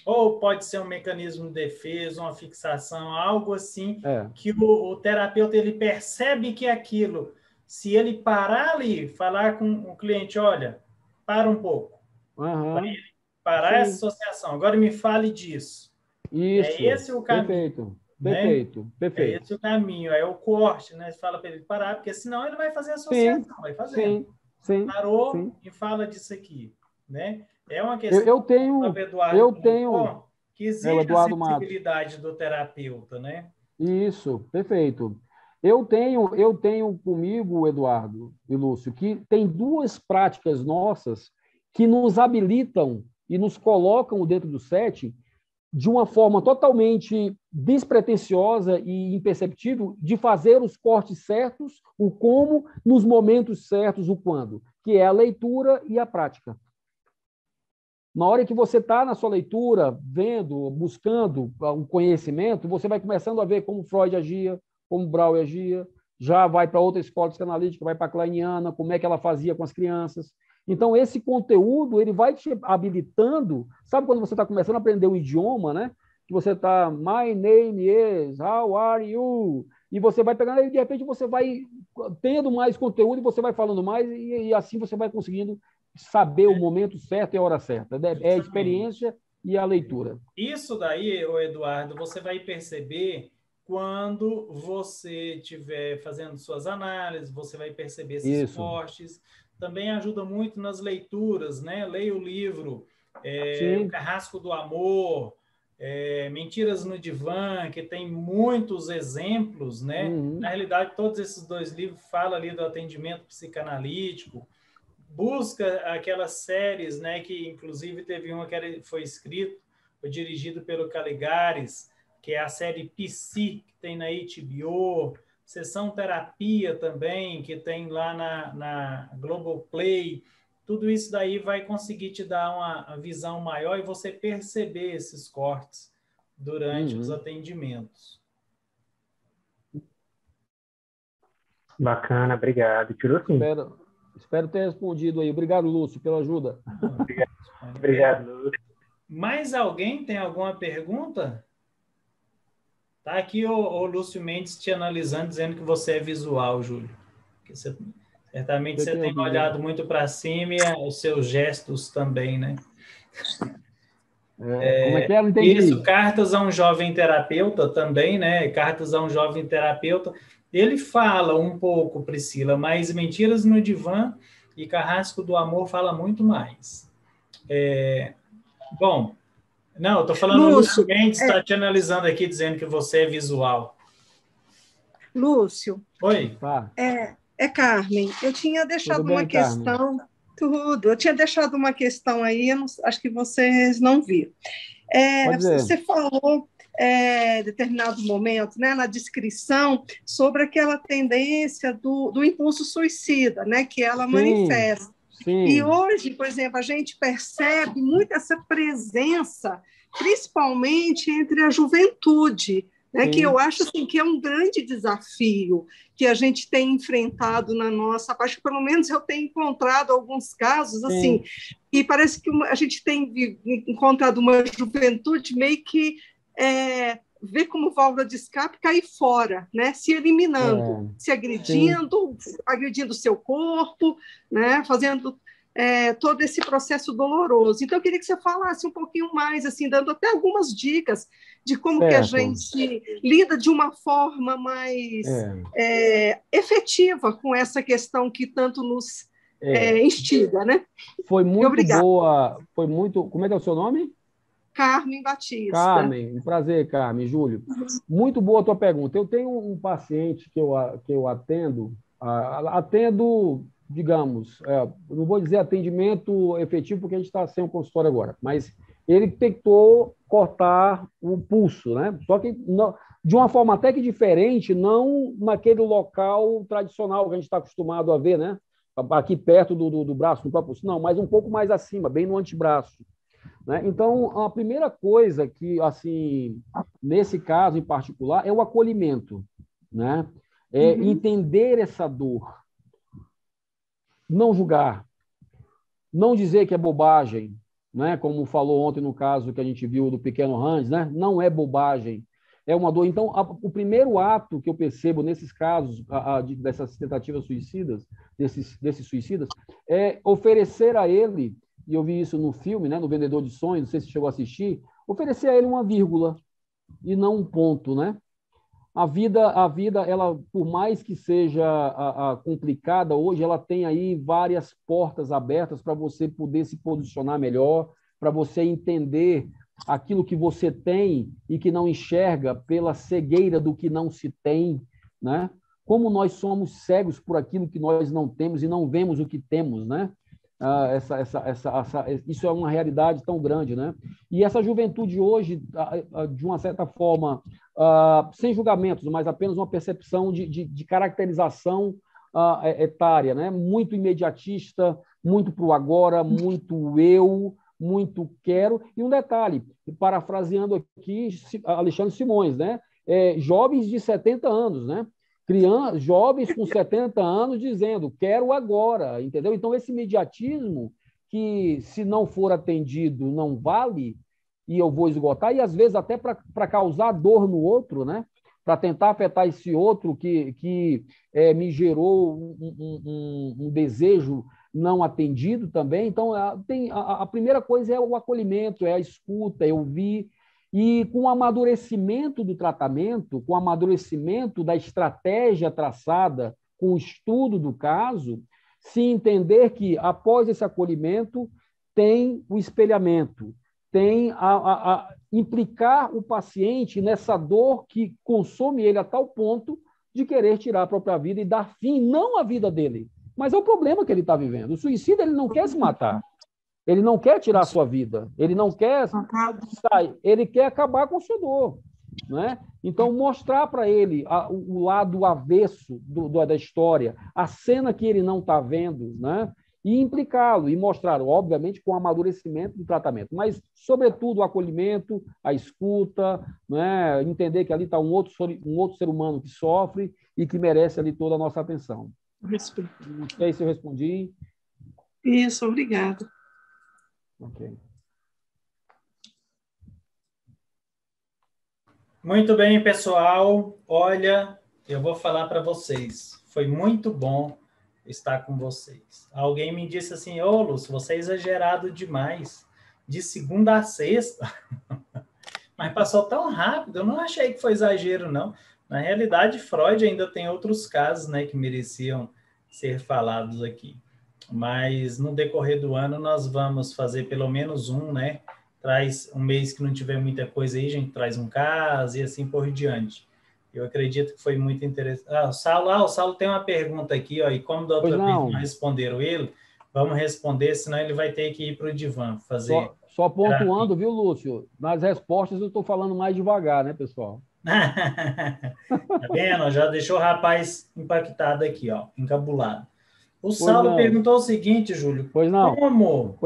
ou pode ser um mecanismo de defesa, uma fixação, algo assim, que o terapeuta ele percebe que aquilo, se ele parar ali, falar com o cliente, olha, para um pouco, parar essa associação, agora me fale disso. Isso. É esse o caminho. Perfeito. Né? É esse o caminho, é o corte, né? Você fala para ele parar, porque senão ele vai fazer a associação, vai fazendo. Parou e fala disso aqui, né? É uma questão que exige a sensibilidade do terapeuta, né? Isso, perfeito. Eu tenho comigo, Eduardo e Lúcio, que tem duas práticas nossas que nos habilitam e nos colocam dentro do SET de uma forma totalmente despretensiosa e imperceptível de fazer os cortes certos, o como, nos momentos certos, o quando, que é a leitura e a prática. Na hora que você está na sua leitura, vendo, buscando um conhecimento, você vai começando a ver como Freud agia, como Brauer agia, já vai para outra escola psicanalítica, vai para a Kleiniana, como é que ela fazia com as crianças. Então, esse conteúdo, ele vai te habilitando, sabe quando você está começando a aprender o idioma, né? Que você está, my name is, how are you? E você vai pegando, e de repente você vai tendo mais conteúdo, e você vai falando mais, e assim você vai conseguindo saber o momento certo e a hora certa. É a experiência e a leitura. Isso daí, Eduardo, você vai perceber quando você estiver fazendo suas análises, você vai perceber esses cortes. Também ajuda muito nas leituras, né? Leia o livro O Carrasco do Amor, Mentiras no Divã, que tem muitos exemplos, né? Na realidade, todos esses dois livros falam ali do atendimento psicanalítico. Busca aquelas séries, né? Que inclusive teve uma que foi dirigido pelo Caligares, que é a série PC, que tem na HBO, Sessão Terapia também, que tem lá na Globoplay. Tudo isso daí vai conseguir te dar uma visão maior e você perceber esses cortes durante os atendimentos. Bacana, obrigado. Tirou sim. Espero ter respondido aí. Obrigado, Lúcio, pela ajuda. Obrigado, Lúcio. Mais alguém tem alguma pergunta? Tá aqui o Lúcio Mendes te analisando, dizendo que você é visual, Júlio. Certamente você tem olhado muito para cima e os seus gestos também, né? Como é que é? Não entendi. Isso, Cartas a um Jovem Terapeuta também, né? Cartas a um Jovem Terapeuta. Ele fala um pouco, Priscila, mas Mentiras no Divã e Carrasco do Amor fala muito mais. Bom, não, eu estou falando, Lúcio Mendes está te analisando aqui, dizendo que você é visual. Lúcio. Oi. Carmen, eu tinha deixado uma questão... Tudo. Eu tinha deixado uma questão aí, acho que vocês não viram. Você falou, em determinado momento, né, na descrição, sobre aquela tendência do impulso suicida, né, que ela manifesta. Sim. E hoje, por exemplo, a gente percebe muito essa presença, principalmente entre a juventude, né? Que eu acho assim, que é um grande desafio que a gente tem enfrentado na nossa parte, pelo menos eu tenho encontrado alguns casos assim, e parece que a gente tem encontrado uma juventude meio que vê como válvula de escape cair fora, né? Se eliminando, se agredindo, agredindo o seu corpo, né? Fazendo todo esse processo doloroso. Então, eu queria que você falasse um pouquinho mais, assim, dando até algumas dicas de como que a gente lida de uma forma mais efetiva com essa questão que tanto nos instiga, né? Foi muito boa, foi muito... Como é que é o seu nome? Carmen Batista. Carmen, um prazer, Carmen, Júlio. Muito boa a tua pergunta. Eu tenho um paciente que eu atendo, digamos, não vou dizer atendimento efetivo, porque a gente está sem um consultório agora, mas ele tentou cortar o pulso, né? Só que não, de uma forma até que diferente, não naquele local tradicional que a gente está acostumado a ver, né? Aqui perto do braço, no próprio pulso, não, mas um pouco mais acima, bem no antebraço. Né? Então, a primeira coisa que, assim, nesse caso em particular, é o acolhimento, né? Entender essa dor, não julgar, não dizer que é bobagem, né? Como falou ontem no caso que a gente viu do pequeno Hans, né? Não é bobagem, é uma dor. Então, o primeiro ato que eu percebo nesses casos, dessas tentativas suicidas, desses suicidas, é oferecer a ele, e eu vi isso no filme, né, no Vendedor de Sonhos, não sei se chegou a assistir, oferecer a ele uma vírgula e não um ponto, né? A vida, ela, por mais que seja complicada hoje, ela tem aí várias portas abertas para você poder se posicionar melhor, para você entender aquilo que você tem e que não enxerga pela cegueira do que não se tem, né? Como nós somos cegos por aquilo que nós não temos e não vemos o que temos, né? Isso é uma realidade tão grande, né? E essa juventude hoje, de uma certa forma, sem julgamentos, mas apenas uma percepção de caracterização etária, né? Muito imediatista, muito para o agora, muito eu, muito quero. E um detalhe, parafraseando aqui Alexandre Simões, né? Jovens de 70 anos, né? Jovens com 70 anos dizendo, quero agora, entendeu? Então, esse imediatismo que, se não for atendido, não vale, e eu vou esgotar, e às vezes até para causar dor no outro, né? Para tentar afetar esse outro que me gerou um desejo não atendido também. Então, a primeira coisa é o acolhimento, é a escuta, é ouvir. E com o amadurecimento do tratamento, com o amadurecimento da estratégia traçada, com o estudo do caso, se entender que, após esse acolhimento, tem o espelhamento, tem implicar o paciente nessa dor que consome ele a tal ponto de querer tirar a própria vida e dar fim, não à vida dele, mas ao problema que ele está vivendo. O suicida, ele não quer se matar. Ele não quer tirar a sua vida, ele não quer sair, ele quer acabar com a sua dor, né? Então, mostrar para ele o lado avesso da história, a cena que ele não está vendo, né? E implicá-lo, e mostrar, obviamente, com o amadurecimento do tratamento, mas, sobretudo, o acolhimento, a escuta, né? Entender que ali está um outro ser humano que sofre e que merece ali toda a nossa atenção. Respeito. Não sei se eu respondi. Isso, obrigada. Okay. Muito bem, pessoal. Olha, eu vou falar para vocês. Foi muito bom estar com vocês. Alguém me disse assim, ô, Lúcio, você é exagerado demais. De segunda a sexta. Mas passou tão rápido, eu não achei que foi exagero, não. Na realidade, Freud ainda tem outros casos, né, que mereciam ser falados aqui. Mas no decorrer do ano nós vamos fazer pelo menos um, né? Traz um mês que não tiver muita coisa aí, a gente traz um caso e assim por diante. Eu acredito que foi muito interessante. O Saulo tem uma pergunta aqui, ó, e como da outra vez não responderam ele, vamos responder, senão ele vai ter que ir para o divã fazer. Só pontuando, viu, Lúcio? Nas respostas eu estou falando mais devagar, né, pessoal? Tá vendo? Já deixou o rapaz impactado aqui, ó, encabulado. O Saulo perguntou o seguinte, Júlio. Pois não. Como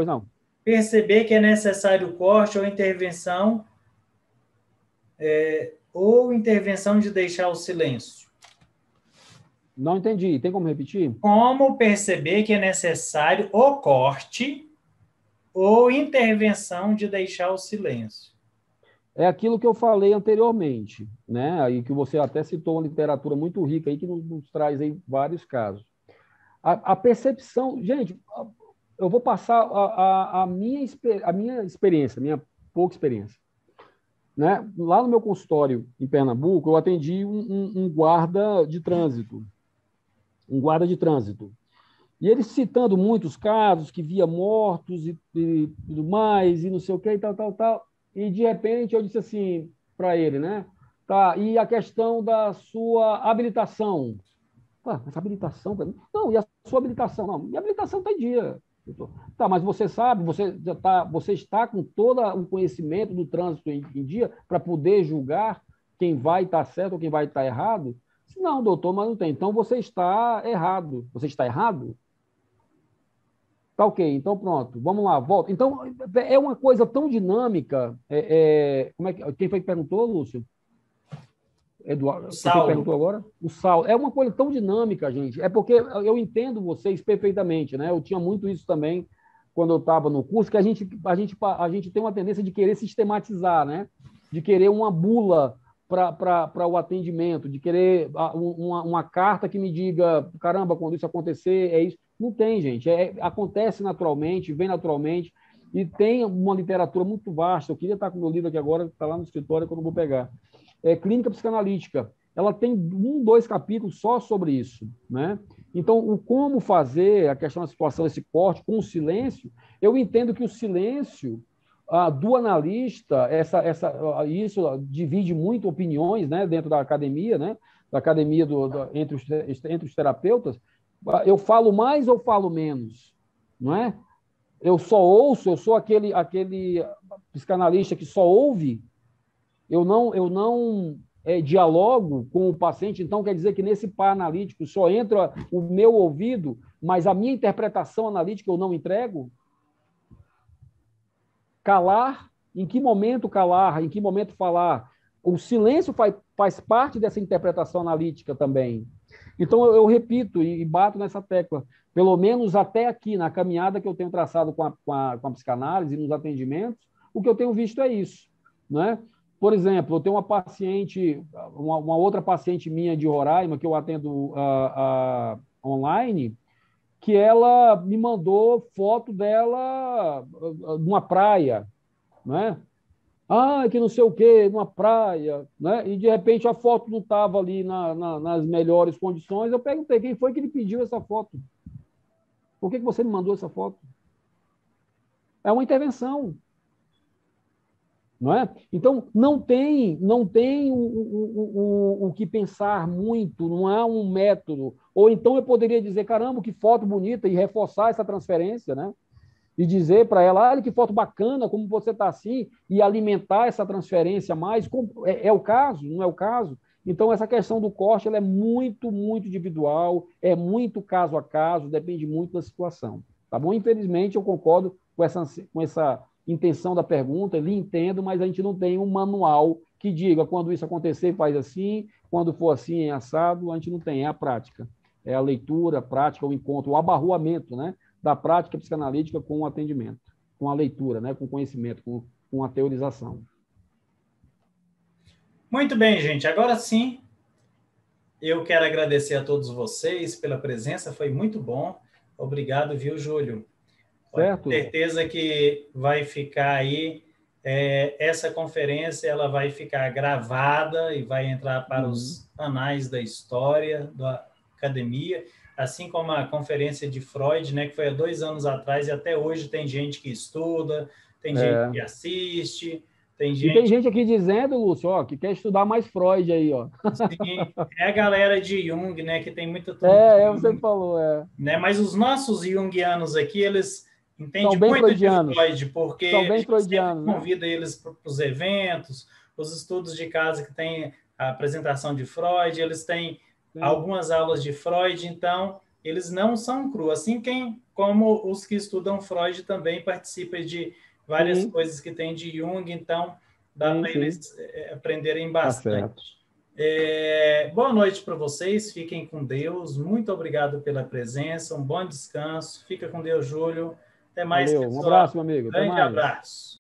perceber que é necessário corte ou intervenção ou intervenção de deixar o silêncio? Não entendi. Tem como repetir? Como perceber que é necessário o corte ou intervenção de deixar o silêncio? É aquilo que eu falei anteriormente, né? Aí que você até citou uma literatura muito rica aí que nos traz aí vários casos. A percepção, gente, eu vou passar a minha experiência, minha pouca experiência, né? Lá no meu consultório em Pernambuco, eu atendi um guarda de trânsito, E ele citando muitos casos que via mortos e tudo mais, e não sei o que, e tal. E, de repente, eu disse assim para ele, né? Tá, e a questão da sua habilitação? Ah, essa habilitação? Não, e a sua habilitação? Não, minha habilitação está em dia. Tá, mas você sabe, você está com todo o conhecimento do trânsito em dia para poder julgar quem vai estar certo ou quem vai estar errado? Não, doutor, mas não tem. Então, você está errado. Você está errado? Tá ok, então pronto, vamos lá, volta. Então, é uma coisa tão dinâmica. Quem foi que perguntou, Lúcio? Eduardo, quem perguntou agora? O Saulo. É uma coisa tão dinâmica, gente. É porque eu entendo vocês perfeitamente, né? Eu tinha muito isso também quando eu estava no curso, que a gente tem uma tendência de querer sistematizar, né? De querer uma bula para o atendimento, de querer uma carta que me diga, caramba, quando isso acontecer, é isso. Não tem, gente. Acontece naturalmente, vem naturalmente, e tem uma literatura muito vasta. Eu queria estar com o meu livro aqui agora, está lá no escritório, que eu não vou pegar. Clínica psicanalítica. Ela tem 2 capítulos só sobre isso, né? Então, o como fazer, a questão da situação desse corte com o silêncio, eu entendo que o silêncio do analista, isso divide muito opiniões, né, dentro da academia, né, entre os terapeutas. Eu falo mais ou falo menos, não é? Eu só ouço, eu sou aquele psicanalista que só ouve, eu não dialogo com o paciente, então quer dizer que nesse par analítico só entra o meu ouvido, mas a minha interpretação analítica eu não entrego? Calar, em que momento calar, em que momento falar? O silêncio faz parte dessa interpretação analítica também. Então, eu repito e bato nessa tecla, pelo menos até aqui, na caminhada que eu tenho traçado com a psicanálise e nos atendimentos, o que eu tenho visto é isso, né? Por exemplo, eu tenho uma outra paciente minha de Roraima, que eu atendo online, que ela me mandou foto dela numa praia, né? Que não sei o quê, numa praia, né? E de repente a foto não estava ali nas melhores condições. Eu perguntei quem foi que lhe pediu essa foto. Por que você me mandou essa foto? É uma intervenção, não é? Então não tem o que pensar muito, não há um método. Ou então eu poderia dizer, caramba, que foto bonita, e reforçar essa transferência, né? E dizer para ela, olha que foto bacana, como você está assim, e alimentar essa transferência mais. É o caso? Não é o caso? Então, essa questão do corte ela é muito, muito individual, é muito caso a caso, depende muito da situação. Tá bom? Infelizmente, eu concordo com essa intenção da pergunta, lhe entendo, mas a gente não tem um manual que diga quando isso acontecer, faz assim, quando for assim, é assado, a gente não tem, é a prática. É a leitura, a prática, o encontro, o abarroamento, né? Da prática psicanalítica com o atendimento, com a leitura, né, com o conhecimento, com a teorização. Muito bem, gente. Agora sim, eu quero agradecer a todos vocês pela presença, foi muito bom. Obrigado, viu, Júlio? Certo. Com certeza que vai ficar aí, essa conferência ela vai ficar gravada e vai entrar para os anais da história da academia, assim como a conferência de Freud, né, que foi há 2 anos atrás, e até hoje tem gente que estuda, tem gente que assiste, tem gente... E tem gente aqui dizendo, Lúcio, que quer estudar mais Freud aí, ó. Sim, é a galera de Jung, né, que tem muita... Você falou, né, mas os nossos junguianos aqui, eles entendem muito freudianos. De Freud, porque são bem a gente freudianos, sempre convida eles para os eventos, os estudos de casa que tem a apresentação de Freud, eles têm algumas aulas de Freud, então eles não são crus. Assim como os que estudam Freud também participam de várias coisas que tem de Jung, então dá para eles aprenderem bastante. Boa noite para vocês, fiquem com Deus, muito obrigado pela presença, um bom descanso, fica com Deus, Júlio. Até mais, valeu, pessoal. Um abraço, meu amigo. Grande abraço.